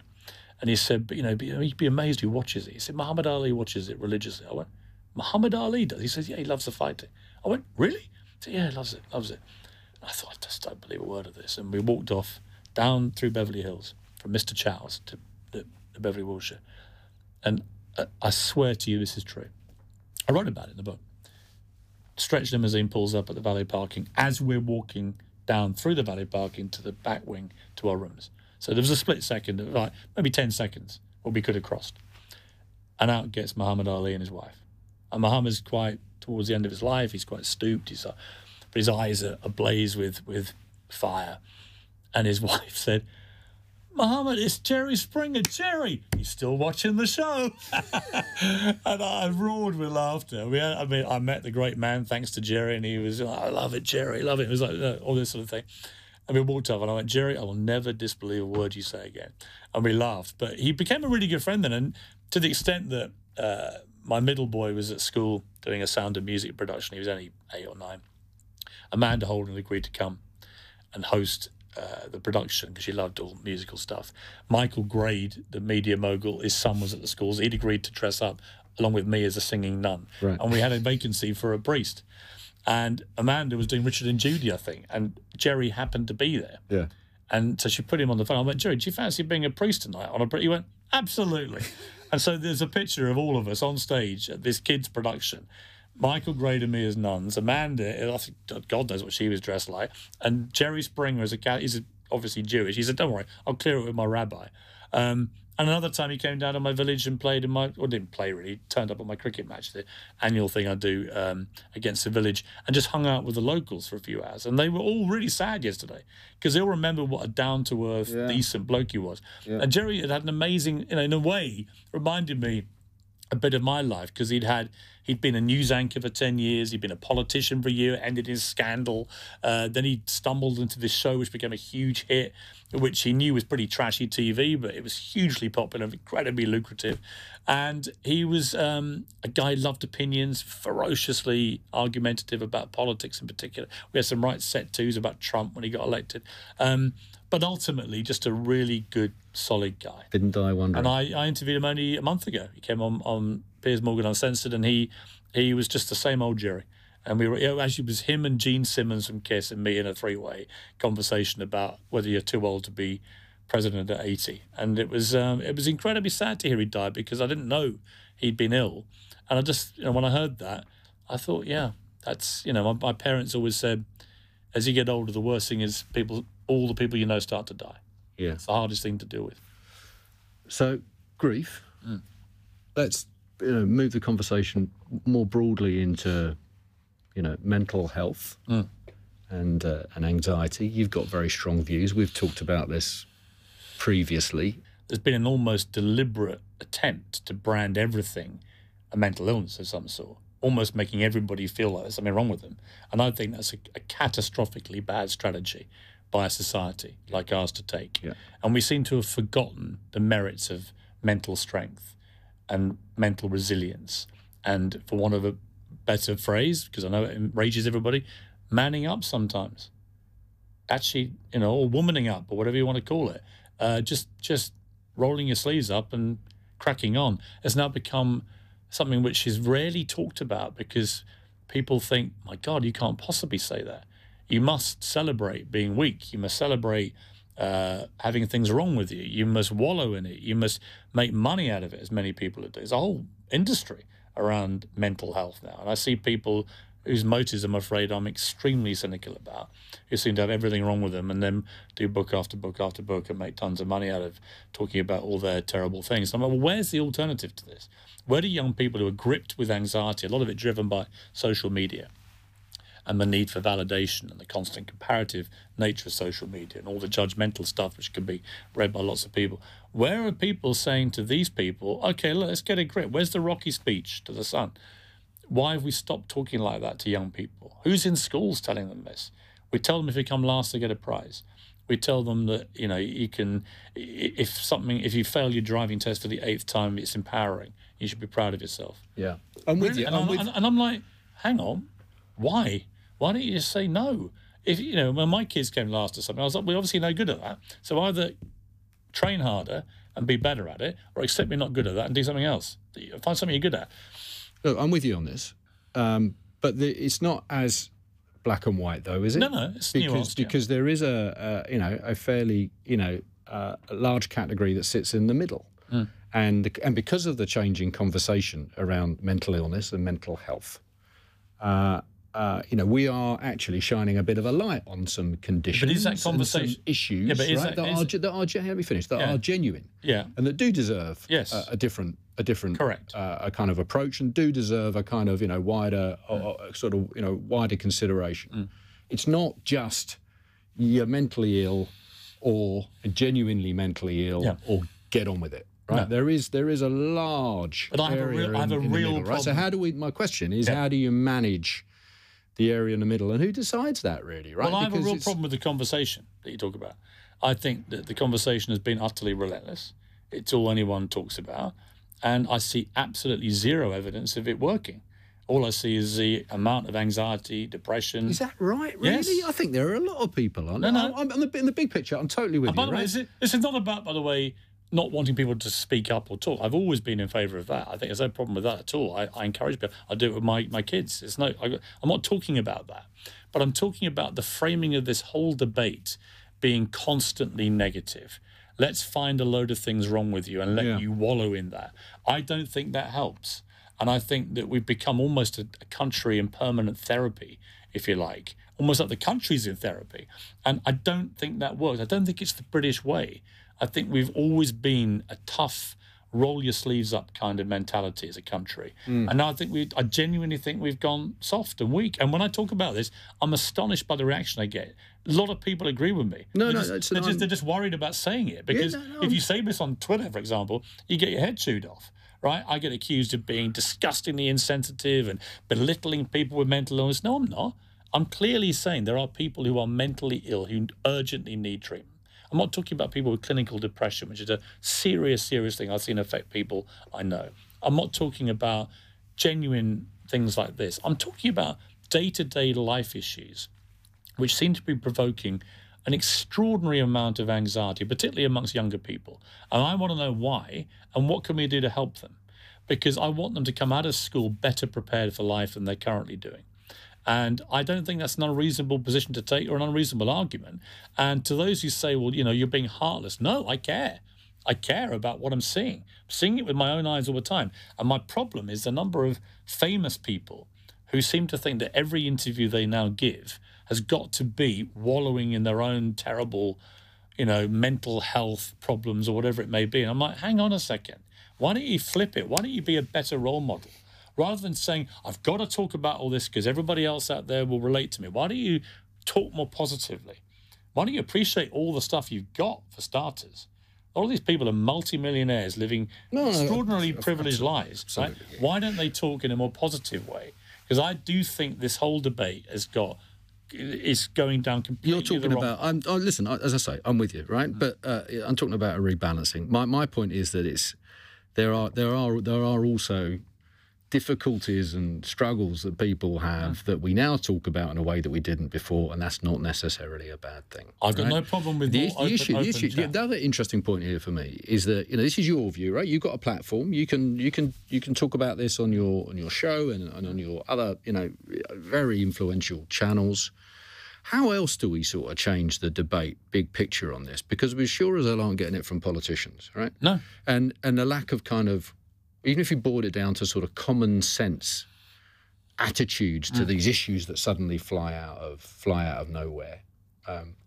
A: And he said, but you'd be amazed who watches it. He said, Muhammad Ali watches it religiously. I went, Muhammad Ali does? He says, yeah, he loves the fighting. I went, really? He said, yeah, he loves it. I thought, I just don't believe a word of this. And we walked off down through Beverly Hills from Mr. Chow's to the Beverly Wilshire. And I swear to you, this is true. I wrote about it in the book. Stretch limousine pulls up at the valet parking as we're walking down through the valet park into the back wing to our rooms. So there was a split second, of like maybe 10 seconds, where we could have crossed. And out gets Muhammad Ali and his wife. And Muhammad's quite towards the end of his life. He's quite stooped. But his eyes are ablaze with fire. And his wife said, "Muhammad, it's Jerry Springer. Jerry, he's still watching the show." And I roared with laughter. I met the great man thanks to Jerry, and he was like, "I love it, Jerry, love it." It was like all this sort of thing. And we walked off, and I went, "Jerry, I will never disbelieve a word you say again." And we laughed. But he became a really good friend then, and to the extent that my middle boy was at school doing a Sound of Music production. He was only 8 or 9. Amanda Holden agreed to come and host the production because she loved all musical stuff. Michael Grade, the media mogul, his son was at the schools. He'd agreed to dress up along with me as a singing nun.
B: Right.
A: And we had a vacancy for a priest. And Amanda was doing Richard and Judy, I think, and Jerry happened to be there.
B: Yeah.
A: And so she put him on the phone. I went, "Jerry, do you fancy being a priest tonight on a priest?" He went, "Absolutely." And so there's a picture of all of us on stage at this kids' production. Michael Grade and me as nuns. Amanda, I think God knows what she was dressed like. And Jerry Springer as he's obviously Jewish. He said, "Don't worry, I'll clear it with my rabbi." And another time he came down to my village and played didn't play really, he turned up at my cricket match, the annual thing I do against the village, and just hung out with the locals for a few hours. And they were all really sad yesterday because they'll remember what a down-to-earth, decent bloke he was. Yeah. And Jerry had an amazing, in a way, reminded me a bit of my life because he'd been a news anchor for 10 years, he'd been a politician for a year, ended in scandal, then he stumbled into this show which became a huge hit, which he knew was pretty trashy TV, but it was hugely popular, incredibly lucrative. And he was a guy who loved opinions, ferociously argumentative about politics in particular. We had some right set twos about Trump when he got elected. But ultimately, just a really good, solid guy.
B: Didn't die wondering.
A: And I interviewed him only a month ago. He came on Piers Morgan Uncensored, and he was just the same old Jerry. And we were actually it was him and Gene Simmons from Kiss and me in a 3-way conversation about whether you're too old to be president at 80. And it was incredibly sad to hear he died because I didn't know he'd been ill. And I just when I heard that, I thought, yeah, that's my parents always said, as you get older, the worst thing is all the people you know start to die. Yeah, it's the hardest thing to deal with.
B: So grief. Let's move the conversation more broadly into mental health and anxiety. You've got very strong views. We've talked about this previously.
A: There's been an almost deliberate attempt to brand everything a mental illness of some sort, almost making everybody feel like there's something wrong with them. And I think that's a catastrophically bad strategy by a society like ours to take. Yeah. And we seem to have forgotten the merits of mental strength and mental resilience. And for want of a better phrase, because I know it enrages everybody, manning up sometimes. Actually, or womaning up, or whatever you want to call it. Just rolling your sleeves up and cracking on has now become something which is rarely talked about because people think, my God, you can't possibly say that. You must celebrate being weak. You must celebrate having things wrong with you. You must wallow in it. You must make money out of it, as many people do. There's a whole industry around mental health now. And I see people whose motives, I'm afraid, I'm extremely cynical about, who seem to have everything wrong with them and then do book after book after book and make tons of money out of talking about all their terrible things. I'm like, well, where's the alternative to this? Where do young people who are gripped with anxiety, a lot of it driven by social media, and the need for validation and the constant comparative nature of social media and all the judgmental stuff which can be read by lots of people. Where are people saying to these people, okay, let's get a grip. Where's the Rocky speech to the son? Why have we stopped talking like that to young people? Who's in schools telling them this? We tell them if you come last, they get a prize. We tell them that, you can, if you fail your driving test for the 8th time, it's empowering. You should be proud of yourself.
B: Yeah. I'm with you.
A: And I'm like, hang on, why? Why don't you just say no? If when my kids came last or something, I was like, we're obviously no good at that. So either train harder and be better at it, or accept you're not good at that and do something else. Find something you're good at.
B: Look, I'm with you on this, but it's not as black and white, though, is it?
A: No, it's nuanced.
B: Because there is a fairly large category that sits in the middle, and because of the changing conversation around mental illness and mental health, we are actually shining a bit of a light on some conditions,
A: but is that conversation,
B: and some issues, that are genuine, and that do deserve a different
A: correct,
B: a kind of approach, and do deserve a kind of wider wider consideration. It's not just you're mentally ill or genuinely mentally ill or get on with it. Right, no. There is a large area in the middle, right? So how do we? My question is, how do you manage the area in the middle, and who decides that, really? Right.
A: Well, I have a real problem with the conversation that you talk about. I think that the conversation has been utterly relentless. It's all anyone talks about, and I see absolutely zero evidence of it working. All I see is the amount of anxiety, depression.
B: Is that right? Really?
A: Yes.
B: I think there are a lot of people.
A: No.
B: In the big picture, I'm totally with you.
A: By the way, this is not about, by the way, not wanting people to speak up or talk. I've always been in favour of that. I think there's no problem with that at all. I encourage people. I do it with my kids. I'm not talking about that. But I'm talking about the framing of this whole debate being constantly negative. Let's find a load of things wrong with you and let you wallow in that. I don't think that helps. And I think that we've become almost a country in permanent therapy, if you like, almost like the country's in therapy. And I don't think that works. I don't think it's the British way. I think we've always been a tough, roll your sleeves up kind of mentality as a country. And now I genuinely think we've gone soft and weak. And when I talk about this, I'm astonished by the reaction I get. A lot of people agree with me. They're just worried about saying it. Because if you say this on Twitter, for example, you get your head chewed off. Right? I get accused of being disgustingly insensitive and belittling people with mental illness. No, I'm not. I'm clearly saying there are people who are mentally ill who urgently need treatment. I'm not talking about people with clinical depression, which is a serious thing I've seen affect people I know. I'm not talking about genuine things like this. I'm talking about day-to-day life issues, which seem to be provoking an extraordinary amount of anxiety, particularly amongst younger people. And I want to know why and what can we do to help them? Because I want them to come out of school better prepared for life than they're currently doing. And I don't think that's an unreasonable position to take or an unreasonable argument. And to those who say, well, you're being heartless. No, I care. I care about what I'm seeing. I'm seeing it with my own eyes all the time. And my problem is the number of famous people who seem to think that every interview they now give has got to be wallowing in their own terrible, mental health problems or whatever it may be. And I'm like, hang on a second. Why don't you flip it? Why don't you be a better role model? Rather than saying, I've got to talk about all this because everybody else out there will relate to me. Why don't you talk more positively? Why don't you appreciate all the stuff you've got, for starters? All these people are multimillionaires living extraordinarily privileged lives. Right? Why don't they talk in a more positive way? Because I do think this whole debate is going down completely.
B: You're talking about. Listen, as I say, I'm with you, right? But I'm talking about a rebalancing. My point is that there are also difficulties and struggles that people have that we now talk about in a way that we didn't before, and that's not necessally a bad thing.
A: I've got no problem with the issue.
B: The other interesting point here for me is that this is your view, right? You've got a platform. You can talk about this on your show and on your other very influential channels. How else do we sort of change the debate, big picture on this? Because we sure as hell aren't getting it from politicians, right?
A: No.
B: And the lack of kind of, even if you boiled it down to sort of common sense attitudes to these issues that suddenly fly out of nowhere,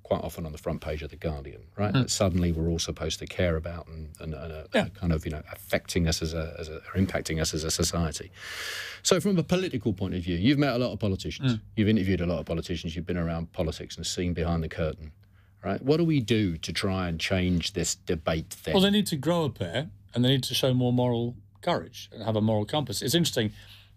B: quite often on the front page of The Guardian, right? That suddenly we're all supposed to care about and are kind of affecting us or impacting us as a society. So from a political point of view, you've met a lot of politicians, you've interviewed a lot of politicians, you've been around politics and seen behind the curtain, right? What do we do to try and change this debate thing?
A: Well, they need to grow a pair and they need to show more moral courage and have a moral compass. It's interesting,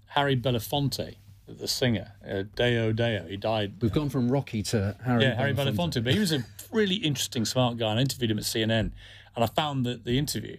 A: Harry Belafonte, the singer, Deo, he died.
B: We've gone from Rocky to Harry
A: Belafonte. But he was a really interesting, smart guy. And I interviewed him at CNN. And I found that the interview,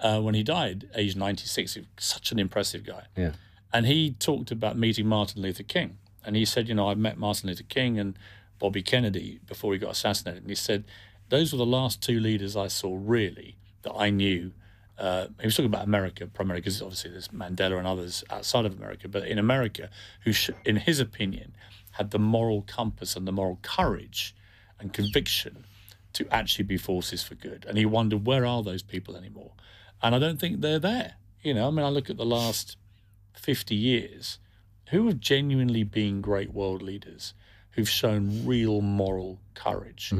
A: when he died, aged 96, he was such an impressive guy.
B: Yeah.
A: And he talked about meeting Martin Luther King. And he said, I met Martin Luther King and Bobby Kennedy before he got assassinated. And he said, those were the last two leaders I saw, really, that I knew. He was talking about America primarily because obviously there's Mandela and others outside of America, but in America, who, in his opinion, had the moral compass and the moral courage and conviction to actually be forces for good. And he wondered, where are those people anymore? And I don't think they're there. I look at the last 50 years, who have genuinely been great world leaders, who've shown real moral courage.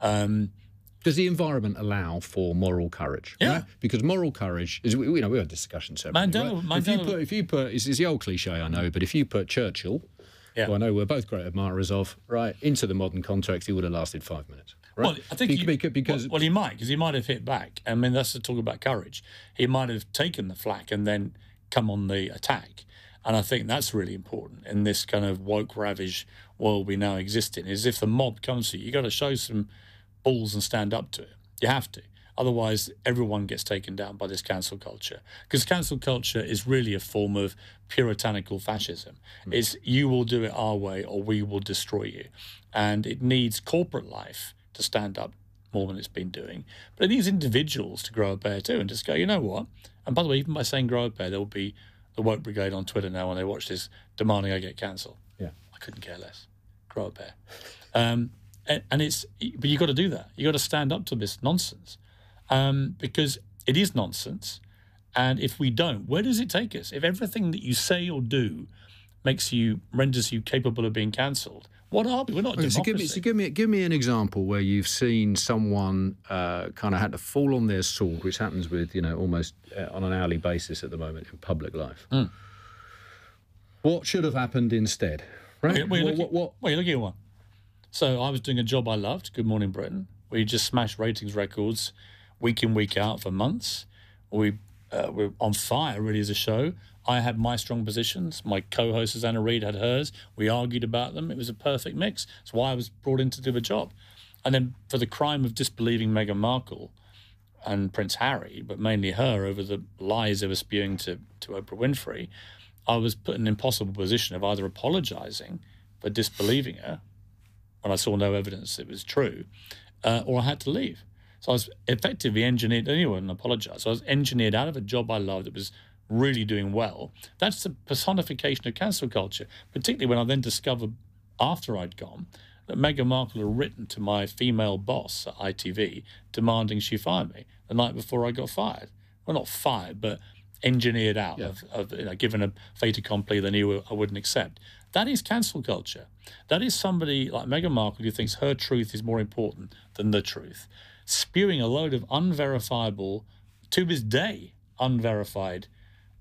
B: Does the environment allow for moral courage?
A: Yeah.
B: Right? Because moral courage is, we had discussion separately.
A: Mandela,
B: If you put, it's the old cliche, I know, but if you put Churchill, who I know we're both great admirers of, right, into the modern context, he would have lasted 5 minutes. Right?
A: Well, I think because he might, because he might have hit back. I mean, that's to talk about courage. He might have taken the flak and then come on the attack. And I think that's really important in this kind of woke, ravaged world we now exist in. Is if the mob comes to you, you got to show some balls and stand up to it. You have to. Otherwise, everyone gets taken down by this cancel culture. Because cancel culture is really a form of puritanical fascism. It's you will do it our way or we will destroy you. And it needs corporate life to stand up more than it's been doing. But it needs individuals to grow a pair too and just go, you know what? And by the way, even by saying grow a pair, there will be the woke brigade on Twitter now when they watch this demanding I get cancelled.
B: Yeah.
A: I couldn't care less. Grow a pair. But you've got to do that. You've got to stand up to this nonsense because it is nonsense. And if we don't, where does it take us? If everything that you say or do renders you capable of being cancelled, what are we? We're not a democracy.
B: So give me an example where you've seen someone kind of had to fall on their sword, which happens with, almost on an hourly basis at the moment in public life. What should have happened instead? Right?
A: Well, you're looking at one. So I was doing a job I loved, Good Morning Britain. We just smashed ratings records week in, week out for months. We're on fire, really, as a show. I had my strong positions. My co-host, Susanna Reid, had hers. We argued about them. It was a perfect mix. That's why I was brought in to do a job. And then for the crime of disbelieving Meghan Markle and Prince Harry, but mainly her over the lies they were spewing to Oprah Winfrey, I was put in an impossible position of either apologising for disbelieving her when I saw no evidence it was true, or I had to leave. So I was effectively engineered, anyone apologise. So I was engineered out of a job I loved that was really doing well. That's the personification of cancel culture, particularly when I then discovered after I'd gone that Meghan Markle had written to my female boss at ITV demanding she fire me the night before I got fired. Well, not fired, but engineered out of given a fait accompli they knew I wouldn't accept. That is cancel culture. That is somebody like Meghan Markle who thinks her truth is more important than the truth, spewing a load of unverifiable, to this day, unverified,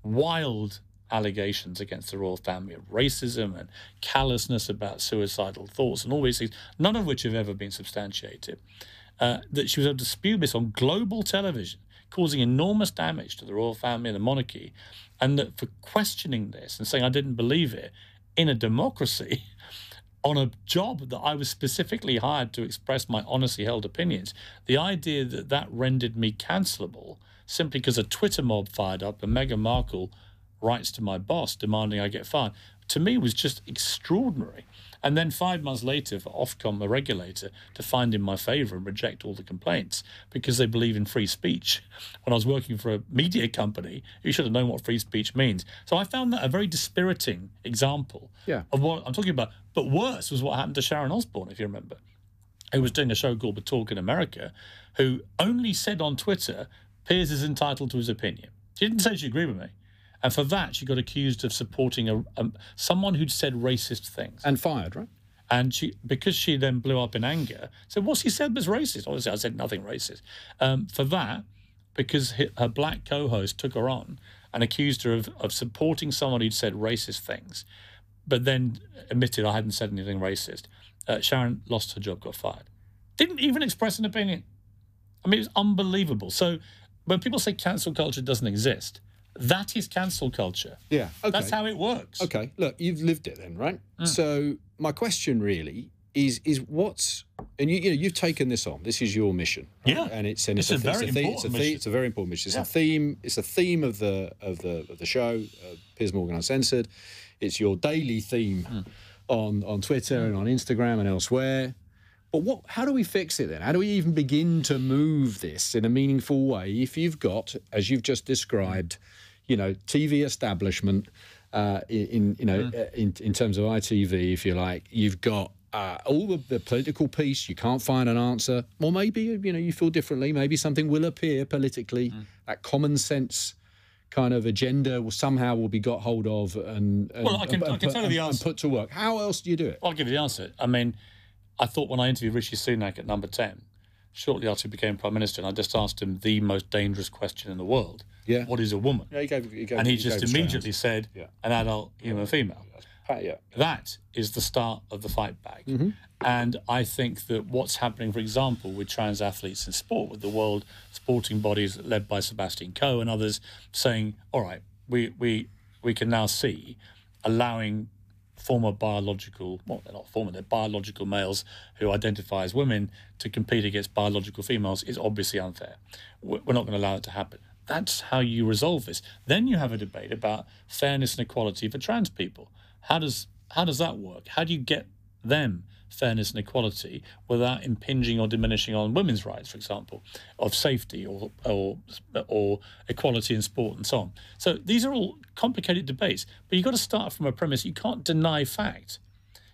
A: wild allegations against the royal family of racism and callousness about suicidal thoughts and all these things, none of which have ever been substantiated, that she was able to spew this on global television, causing enormous damage to the royal family and the monarchy, and that for questioning this and saying I didn't believe it in a democracy on a job that I was specifically hired to express my honestly held opinions, the idea that that rendered me cancelable simply because a Twitter mob fired up and Meghan Markle writes to my boss demanding I get fired, to me was just extraordinary. And then 5 months later for Ofcom, the regulator, to find in my favour and reject all the complaints because they believe in free speech. When I was working for a media company, you should have known what free speech means. So I found that a very dispiriting example of what I'm talking about. But worse was what happened to Sharon Osbourne, if you remember, who was doing a show called The Talk in America, who only said on Twitter, Piers is entitled to his opinion. She didn't say she agreed with me. And for that, she got accused of supporting someone who'd said racist things.
B: And fired, right?
A: And because she then blew up in anger, said, what's he said was racist? Obviously, I said nothing racist. For that, because her black co-host took her on and accused her of supporting someone who'd said racist things, but then admitted I hadn't said anything racist, Sharon lost her job, got fired. Didn't even express an opinion. I mean, it was unbelievable. So when people say cancel culture doesn't exist, that is cancel culture.
B: Yeah, okay.
A: That's how it works.
B: Okay, look, you've lived it then, right? So my question really is what's, and you've taken this on. This is your mission, right?
A: Yeah,
B: and it's
A: a very important mission.
B: It's a very important mission. It's a theme. It's a theme of the show, Piers Morgan Uncensored. It's your daily theme on Twitter and on Instagram and elsewhere. But how do we fix it then? How do we even begin to move this in a meaningful way if you've got, as you've just described, TV establishment in terms of ITV, if you like, you've got all the political piece, you can't find an answer, or maybe you feel differently, maybe something will appear politically, that common sense kind of agenda will be got hold of and
A: I can tell you the answer.
B: And put to work. How else do you do it?
A: I'll give you the answer. I mean, I thought when I interviewed Rishi Sunak at number 10, shortly after he became Prime Minister, and I just asked him the most dangerous question in the world.
B: Yeah.
A: What is a woman?
B: Yeah,
A: he just immediately said, an adult human female.
B: Yeah.
A: That is the start of the fight back. And I think that what's happening, for example, with trans athletes in sport, with the world sporting bodies led by Sebastian Coe and others saying, all right, we can now see allowing former biological, well, they're not former, they're biological males who identify as women to compete against biological females is obviously unfair. We're not going to allow it to happen. That's how you resolve this. Then you have a debate about fairness and equality for trans people. How does that work? How do you get them fairness and equality without impinging or diminishing on women's rights, for example, of safety or equality in sport and so on? So these are all complicated debates, but you've got to start from a premise. You can't deny fact.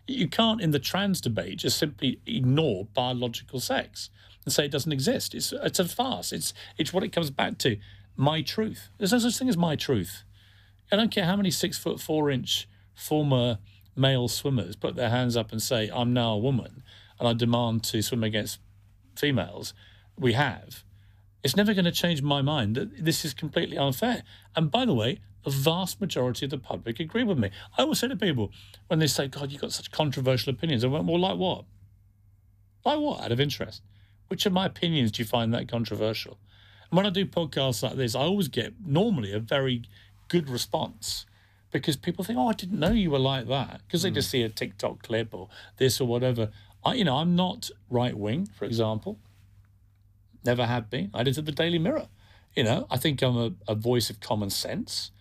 A: You can't, in the trans debate, just simply ignore biological sex and say it doesn't exist. It's a farce. It's what it comes back to. My truth. There's no such thing as my truth. I don't care how many 6'4" former male swimmers put their hands up and say, I'm now a woman and I demand to swim against females. We have. It's never going to change my mind that this is completely unfair. And by the way, the vast majority of the public agree with me. I always say to people when they say, God, you've got such controversial opinions, I went, well, like what? Like what, out of interest? Which of my opinions do you find that controversial? And when I do podcasts like this, I always get normally a very good response, because people think, oh, I didn't know you were like that, because they just see a TikTok clip or this or whatever. I'm not right-wing, for example. Never have been. I did at the Daily Mirror. I think I'm a voice of common sense.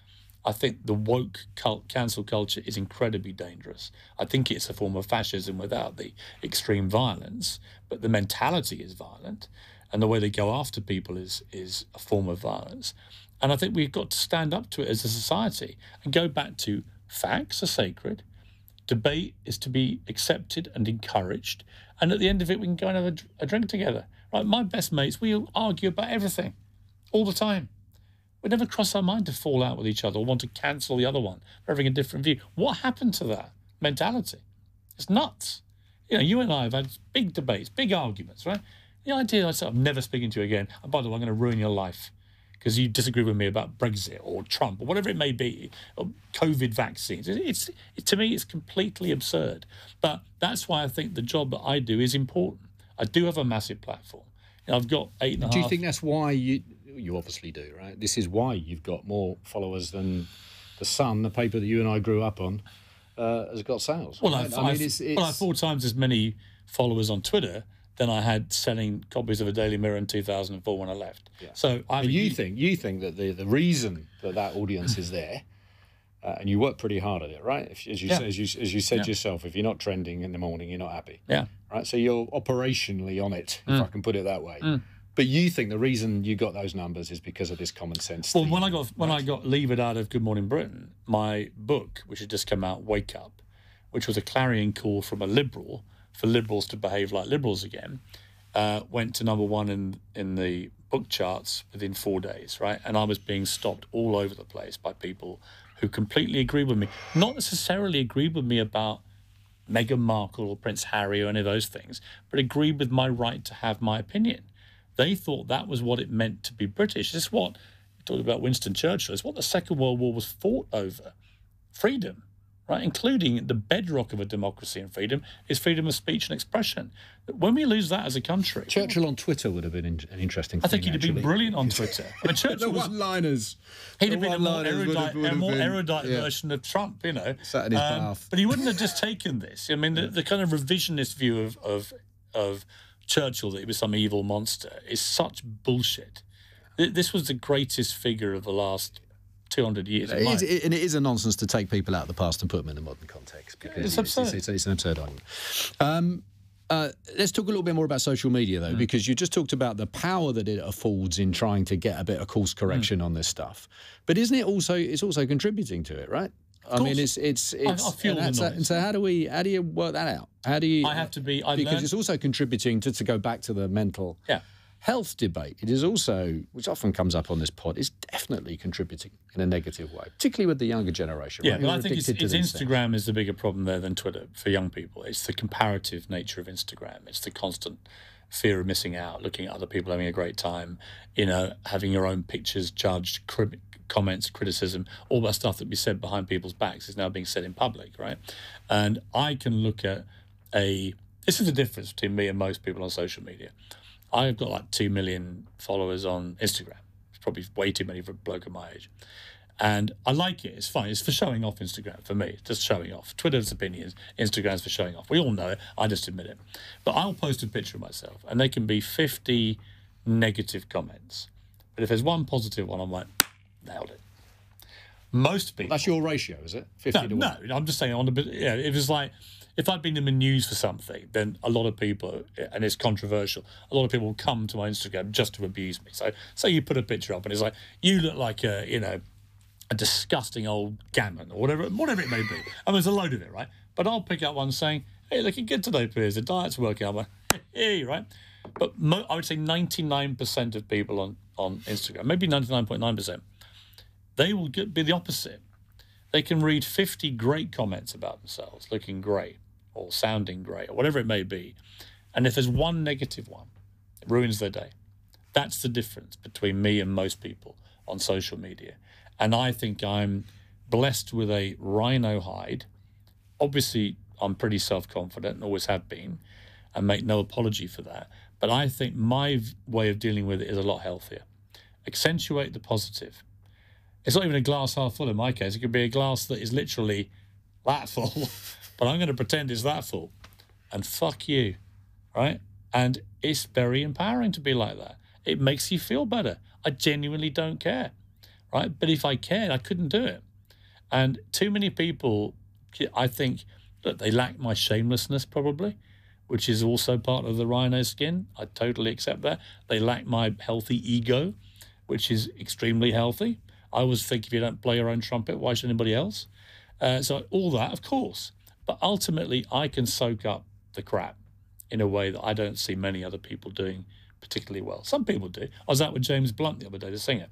A: I think the woke cancel culture is incredibly dangerous. I think it's a form of fascism without the extreme violence, but the mentality is violent, and the way they go after people is a form of violence. And I think we've got to stand up to it as a society and go back to facts are sacred, debate is to be accepted and encouraged, and at the end of it we can go and have a drink together. Right? My best mates, we argue about everything all the time. We never cross our mind to fall out with each other or want to cancel the other one for having a different view. What happened to that mentality? It's nuts. You and I have had big debates, big arguments, right? The idea I said, I'm never speaking to you again, and by the way, I'm going to ruin your life because you disagree with me about Brexit or Trump or whatever it may be, or COVID vaccines. To me, it's completely absurd. But that's why I think the job that I do is important. I do have a massive platform. I've got 8.5.
B: Do you think that's why you obviously do, right? This is why you've got more followers than The Sun, the paper that you and I grew up on, has got sales.
A: Well,
B: right?
A: I have 4 times as many followers on Twitter than I had selling copies of a Daily Mirror in 2004 when I left.
B: Yeah.
A: So
B: you think that the reason that audience is there, and you work pretty hard at it, right? As you said yourself, if you're not trending in the morning, you're not happy.
A: Yeah.
B: Right. So you're operationally on it, if I can put it that way. But you think the reason you got those numbers is because of this common sense.
A: Well, when I got levered out of Good Morning Britain, my book, which had just come out, Wake Up, which was a clarion call from a liberal for liberals to behave like liberals again, went to #1 in the book charts within 4 days, right? And I was being stopped all over the place by people who completely agreed with me. Not necessarily agreed with me about Meghan Markle or Prince Harry or any of those things, but agreed with my right to have my opinion. They thought that was what it meant to be British. It's what, talking about Winston Churchill, it's what the Second World War was fought over. Freedom, right? Including the bedrock of a democracy and freedom is freedom of speech and expression. When we lose that as a country...
B: Churchill on Twitter would have been an interesting thing,
A: I think he'd have been brilliant on Twitter. I mean, Churchill
B: the one-liners.
A: He'd have been a more erudite version of Trump,
B: Sat in his bath.
A: But he wouldn't have just taken this. I mean, the kind of revisionist view of Churchill, that he was some evil monster, is such bullshit. This was the greatest figure of the last 200 years.
B: And it is a nonsense to take people out of the past and put them in the modern context, because
A: it's absurd.
B: It's an absurd argument. Let's talk a little bit more about social media, though, because you just talked about the power that it affords in trying to get a bit of course correction on this stuff. But isn't it also? It's also contributing to it, right? I mean, it's
A: I feel the noise.
B: And so how do you work that out? How do you?
A: I have to be.
B: Because it's also contributing to go back to the mental health debate, it is also, which often comes up on this pod, is definitely contributing in a negative way, particularly with the younger generation.
A: Yeah,
B: right,
A: but I think it's Instagram
B: things.
A: is the bigger problem there than Twitter for young people. It's the comparative nature of Instagram. It's the constant fear of missing out, looking at other people having a great time, having your own pictures judged, comments, criticism, all that stuff that we said behind people's backs is now being said in public, right? And I can look at this is the difference between me and most people on social media. I've got like 2 million followers on Instagram. It's probably way too many for a bloke of my age. And I like it. It's fine. It's for showing off Instagram for me. Just showing off. Twitter's opinions. Instagram's for showing off. We all know it. I just admit it. But I'll post a picture of myself and there can be 50 negative comments. But if there's one positive one, I'm like, nailed it. Most people...
B: That's your ratio, is it? 50 to 1?
A: No, I'm just saying, it was like... If I'd been in the news for something, then a lot of people, and it's controversial, a lot of people will come to my Instagram just to abuse me. So say you put a picture up and it's like, you look like a disgusting old gammon or whatever it may be. And there's a load of it, right? But I'll pick up one saying, hey, looking good today, Piers. The diet's working. I'm like, hey, right? But I would say 99% of people on Instagram, maybe 99.9%, they will be the opposite. They can read 50 great comments about themselves, looking great or sounding great or whatever it may be. And if there's one negative one, it ruins their day. That's the difference between me and most people on social media. And I think I'm blessed with a rhino hide. Obviously, I'm pretty self-confident and always have been and make no apology for that. But I think my way of dealing with it is a lot healthier. Accentuate the positive. It's not even a glass half full in my case. It could be a glass that is literally that full, but I'm going to pretend it's that full. And fuck you, right? And it's very empowering to be like that. It makes you feel better. I genuinely don't care, right? But if I cared, I couldn't do it. And too many people, I think, look, they lack my shamelessness probably, which is also part of the rhino skin. I totally accept that. They lack my healthy ego, which is extremely healthy. I always think if you don't play your own trumpet, why should anybody else? So all that, of course. But ultimately, I can soak up the crap in a way that I don't see many other people doing particularly well. Some people do. I was out with James Blunt the other day, the singer,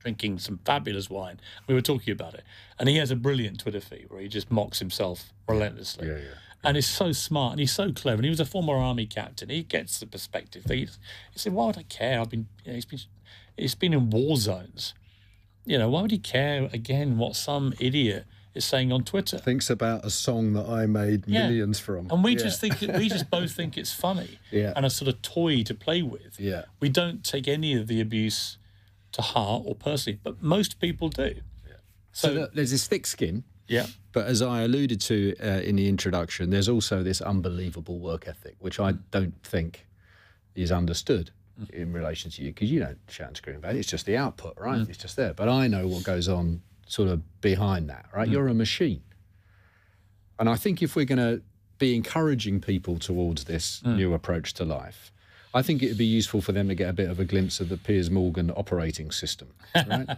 A: drinking some fabulous wine. We were talking about it. And he has a brilliant Twitter feed where he just mocks himself relentlessly.
B: Yeah.
A: And he's so smart and he's so clever. And he was a former army captain. He gets the perspective. He said, why would I care? He's been in war zones. Why would he care, again, what some idiot is saying on Twitter?
B: Thinks about a song that I made millions from.
A: And we just both think it's funny and a sort of toy to play with.
B: Yeah.
A: We don't take any of the abuse to heart or personally, but most people do.
B: Yeah. So there's this thick skin.
A: Yeah.
B: But as I alluded to in the introduction, there's also this unbelievable work ethic, which I don't think is understood in relation to you, because you don't shout and scream about it. It's just the output, right? It's just there. But I know what goes on sort of behind that, right? You're a machine. And I think if we're going to be encouraging people towards this new approach to life, I think it would be useful for them to get a bit of a glimpse of the Piers Morgan operating system, right?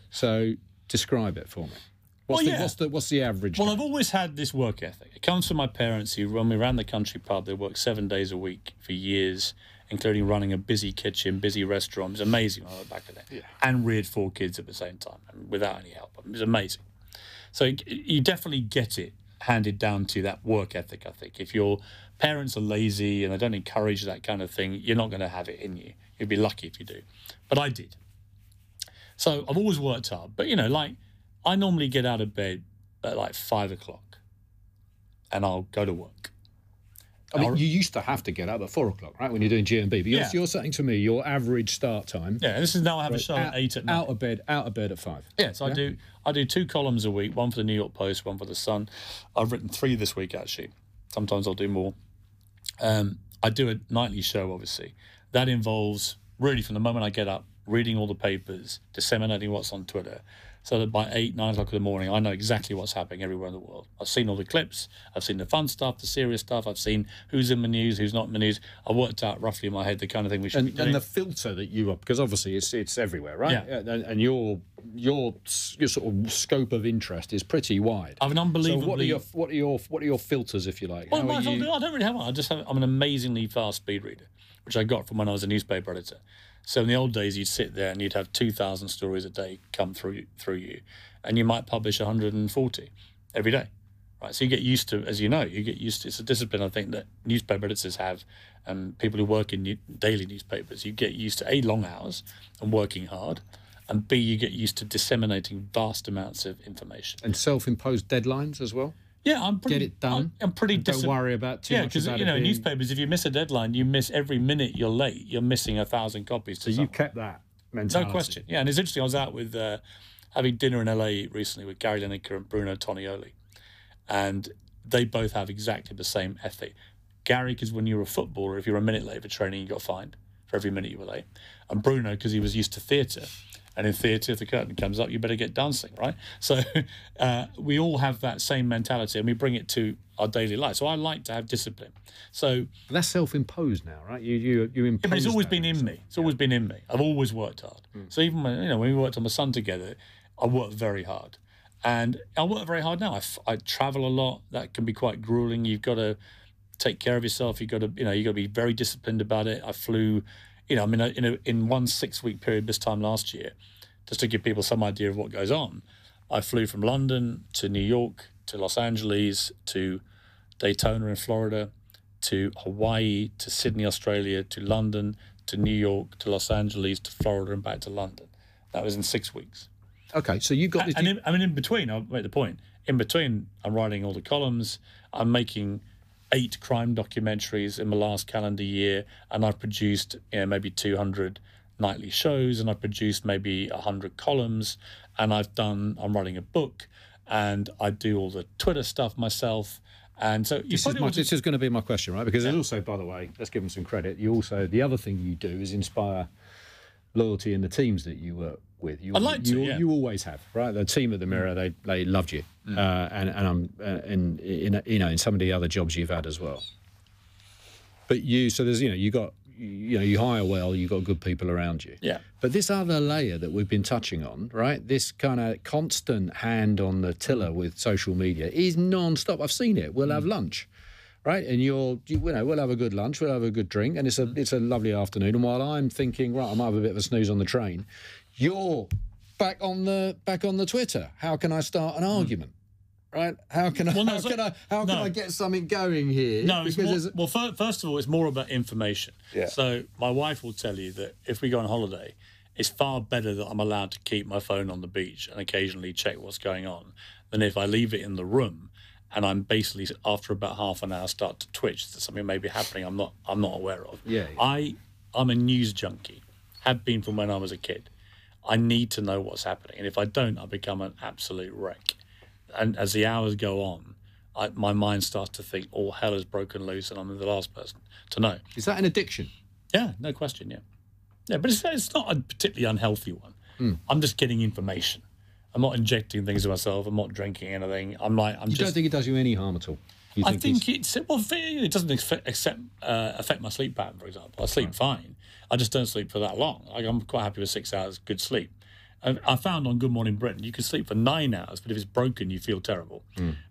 B: So describe it for me. What's the average?
A: Well, I've always had this work ethic. It comes from my parents who run me around the country pub. They worked 7 days a week for years, including running a busy kitchen, busy restaurant. It was amazing when I look back at it. And reared 4 kids at the same time, without any help. It was amazing. So you definitely get it handed down to that work ethic, I think. If your parents are lazy and they don't encourage that kind of thing, you're not going to have it in you. You'd be lucky if you do. But I did. So I've always worked hard. But, I normally get out of bed at like 5 o'clock and I'll go to work.
B: I mean, you used to have to get up at 4 o'clock, right, when you're doing GMB. But you're saying to me your average start time.
A: Yeah, this is now I have a show at 8 at night.
B: Out of bed at 5.
A: Yeah, so I do 2 columns a week, one for the New York Post, one for the Sun. I've written 3 this week, actually. Sometimes I'll do more. I do a nightly show, obviously. That involves, really, from the moment I get up, reading all the papers, disseminating what's on Twitter, so that by 8, 9 o'clock in the morning, I know exactly what's happening everywhere in the world. I've seen all the clips. I've seen the fun stuff, the serious stuff. I've seen who's in the news, who's not in the news. I worked out roughly in my head the kind of thing we should be doing.
B: And the filter that you are, because obviously it's everywhere, right?
A: Yeah.
B: And your sort of scope of interest is pretty wide.
A: I've an unbelievably...
B: So what are your filters, if you like?
A: Well, I don't really have one. I'm an amazingly fast speed reader, which I got from when I was a newspaper editor. So in the old days, you'd sit there and you'd have 2,000 stories a day come through you, and you might publish 140 every day, right? So you get used to, as you know, it's a discipline I think that newspaper editors have, and people who work in daily newspapers. You get used to A, long hours and working hard, and B, you get used to disseminating vast amounts of information.
B: And self-imposed deadlines as well?
A: Yeah, I'm pretty...
B: Get it done.
A: I'm pretty...
B: Don't worry about too much
A: because,
B: about
A: in newspapers, if you miss a deadline, you miss every minute you're late, you're missing 1,000 copies.
B: So you kept that mentality?
A: No question. Yeah, and it's interesting, I was out with... having dinner in LA recently with Gary Lineker and Bruno Tonioli, and they both have exactly the same ethic. Gary, because when you're a footballer, if you're a minute late for training, you got fined for every minute you were late. And Bruno, because he was used to theatre, and in theatre, if the curtain comes up, you better get dancing, right? So we all have that same mentality, and we bring it to our daily life. So I like to have discipline. So
B: but that's self-imposed now, right? You impose.
A: Yeah, but it's always been in me. It's always been in me. I've always worked hard. So even when we worked on My Son together, I worked very hard, and I work very hard now. I travel a lot. That can be quite grueling. You've got to take care of yourself. You've got to you got to be very disciplined about it. I flew. In one 6-week period this time last year, just to give people some idea of what goes on, I flew from London to New York to Los Angeles to Daytona in Florida to Hawaii to Sydney, Australia to London to New York to Los Angeles to Florida and back to London. That was in 6 weeks.
B: Okay, so you got this...
A: And in between, I'll make the point, in between I'm writing all the columns, I'm making 8 crime documentaries in the last calendar year, and I've produced maybe 200 nightly shows, and I've produced maybe 100 columns, and I'm writing a book, and I do all the Twitter stuff myself. And so
B: this is going to be my question, right? Because there's also, by the way, let's give them some credit, the other thing you do is inspire loyalty in the teams that you work with. You always have, right? The team at the Mirror, they loved you, in some of the other jobs you've had as well. But you hire well, you've got good people around you.
A: Yeah.
B: But this other layer that we've been touching on, right? This kind of constant hand on the tiller with social media is non-stop. I've seen it. We'll have lunch, right? And we'll have a good lunch, we'll have a good drink, and it's a lovely afternoon. And while I'm thinking, right, I might have a bit of a snooze on the train, you're back on the Twitter. How can I start an argument? Right? How can I get something going here?
A: No, first of all, it's more about information.
B: Yeah.
A: So my wife will tell you that if we go on holiday, it's far better that I'm allowed to keep my phone on the beach and occasionally check what's going on than if I leave it in the room and I'm basically, after about half an hour, start to twitch that something may be happening I'm not aware of.
B: Yeah.
A: I'm a news junkie, have been from when I was a kid. I need to know what's happening, and if I don't, I become an absolute wreck. And as the hours go on, my mind starts to think all hell has broken loose, and I'm the last person to know.
B: Is that an addiction?
A: Yeah, no question. Yeah, but it's not a particularly unhealthy one. I'm just getting information. I'm not injecting things to myself. I'm not drinking anything. You
B: don't think it does you any harm at all?
A: I think it doesn't affect my sleep pattern, for example. I sleep fine. I just don't sleep for that long. I'm quite happy with 6 hours good sleep. I found on Good Morning Britain, you can sleep for 9 hours, but if it's broken, you feel terrible.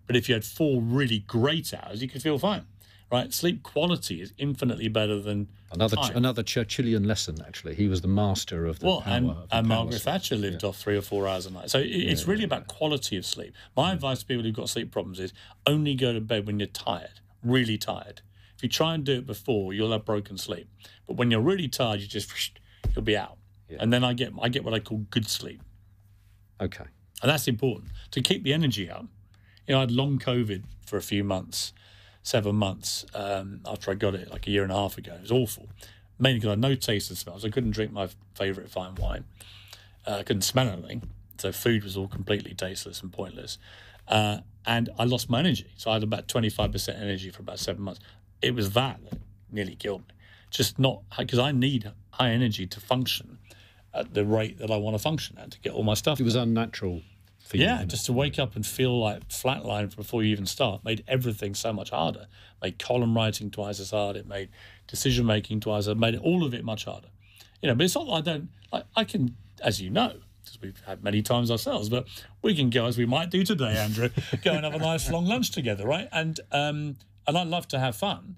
A: But if you had 4 really great hours, you could feel fine. Right? Sleep quality is infinitely better than
B: another Churchillian lesson. Actually, he was the master of the power.
A: And Margaret Thatcher lived off 3 or 4 hours a night. So it's really about quality of sleep. My advice to people who've got sleep problems is only go to bed when you're tired, really tired. If you try and do it before, you'll have broken sleep. But when you're really tired, you'll be out. Yeah. And then I get what I call good sleep.
B: Okay.
A: And that's important to keep the energy up. I had long COVID for a few months. 7 months after I got it, like a year and a half ago. It was awful, mainly because I had no taste and smells. I couldn't drink my favourite fine wine. I couldn't smell anything, so food was all completely tasteless and pointless. And I lost my energy, so I had about 25% energy for about 7 months. It was that nearly killed me. Just not because I need high energy to function at the rate that I want to function at to get all my stuff.
B: It was unnatural.
A: Yeah, just to wake up and feel like flatline before you even start made everything so much harder. Made column writing twice as hard. It made decision making twice. It made all of it much harder. But it's not that I don't. I can, as you know, because we've had many times ourselves, but we can go as we might do today, Andrew, go and have a nice long lunch together, right? And I love to have fun,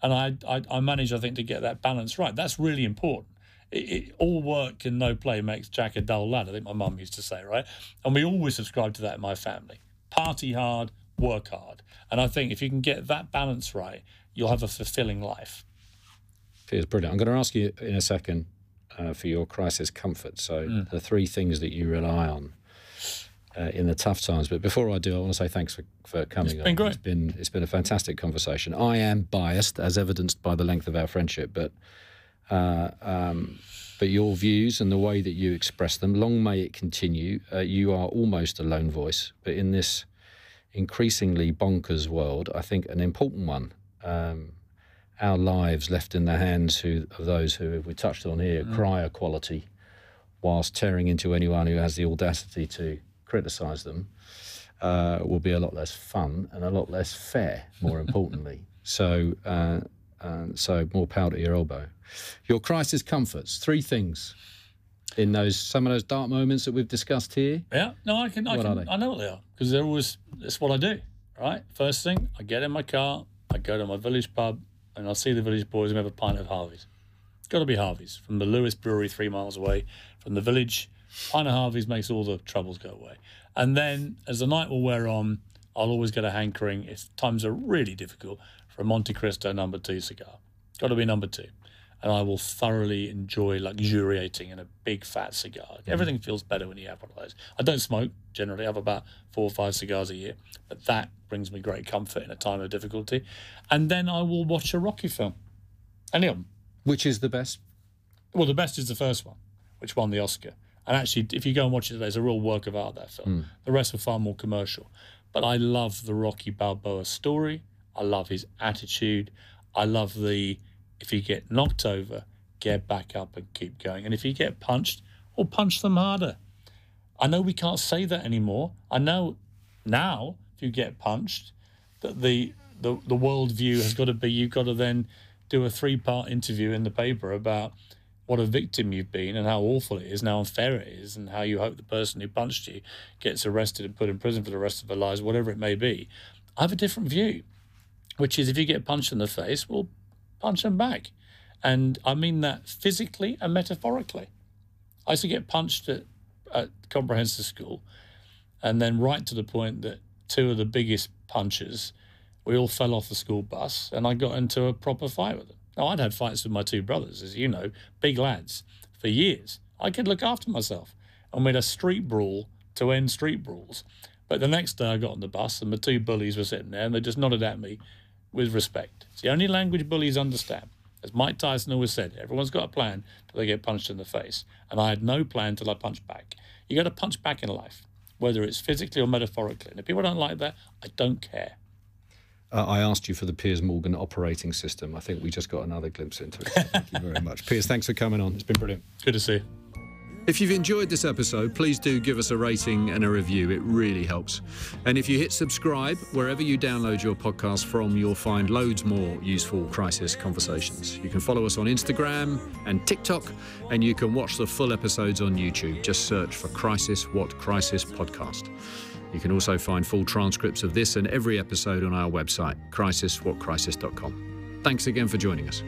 A: And I managed, I think, to get that balance right. That's really important. All work and no play makes Jack a dull lad, I think my mum used to say, right? And we always subscribe to that in my family. Party hard, work hard. And I think if you can get that balance right, you'll have a fulfilling life.
B: Piers, brilliant. I'm going to ask you in a second for your crisis comfort. So the 3 things that you rely on in the tough times. But before I do, I want to say thanks for coming on.
A: It's been great.
B: It's been a fantastic conversation. I am biased, as evidenced by the length of our friendship, but your views and the way that you express them, long may it continue. You are almost a lone voice, but in this increasingly bonkers world, I think an important one. Our lives left in the hands of those who, we touched on here, crier quality, whilst tearing into anyone who has the audacity to criticise them, will be a lot less fun and a lot less fair, more importantly. So more power to your elbow. Your crisis comforts, 3 things in some of those dark moments that we've discussed here.
A: Yeah, no, I know what they are, because it's what I do, right? First thing, I get in my car, I go to my village pub, and I see the village boys and we have a pint of Harvey's. It's got to be Harvey's, from the Lewis Brewery 3 miles away from the village. Pint of Harvey's makes all the troubles go away. And then as the night will wear on, I'll always get a hankering, if times are really difficult, for a Monte Cristo No. 2 cigar. Got to be No. 2. And I will thoroughly enjoy luxuriating in a big fat cigar. Everything feels better when you have one of those. I don't smoke, generally. I have about 4 or 5 cigars a year. But that brings me great comfort in a time of difficulty. And then I will watch a Rocky film. Any of them.
B: Which is the best?
A: Well, the best is the first one, which won the Oscar. And actually, if you go and watch it today, it's a real work of art, that film. The rest were far more commercial. But I love the Rocky Balboa story. I love his attitude. I love if you get knocked over, get back up and keep going. And if you get punched, well, punch them harder. I know we can't say that anymore. I know now, if you get punched, that the world view has got to be, you've got to then do a 3-part interview in the paper about what a victim you've been and how awful it is and how unfair it is and how you hope the person who punched you gets arrested and put in prison for the rest of their lives, whatever it may be. I have a different view, which is if you get punched in the face, well, punch them back. And I mean that physically and metaphorically. I used to get punched at comprehensive school, and then right to the point that 2 of the biggest punchers, we all fell off the school bus, and I got into a proper fight with them. Now, I'd had fights with my 2 brothers, as you know, big lads, for years. I could look after myself. And we had a street brawl to end street brawls. But the next day I got on the bus, and the 2 bullies were sitting there, and they just nodded at me with respect. It's the only language bullies understand. As Mike Tyson always said, everyone's got a plan till they get punched in the face. And I had no plan till I punched back. You got to punch back in life, whether it's physically or metaphorically. And if people don't like that, I don't care.
B: I asked you for the Piers Morgan operating system. I think we just got another glimpse into it. So thank you very much. Piers, thanks for coming on. It's been brilliant.
A: Good to see you.
B: If you've enjoyed this episode, please do give us a rating and a review. It really helps. And if you hit subscribe, wherever you download your podcast from, you'll find loads more useful crisis conversations. You can follow us on Instagram and TikTok, and you can watch the full episodes on YouTube. Just search for Crisis What Crisis Podcast. You can also find full transcripts of this and every episode on our website, crisiswhatcrisis.com. Thanks again for joining us.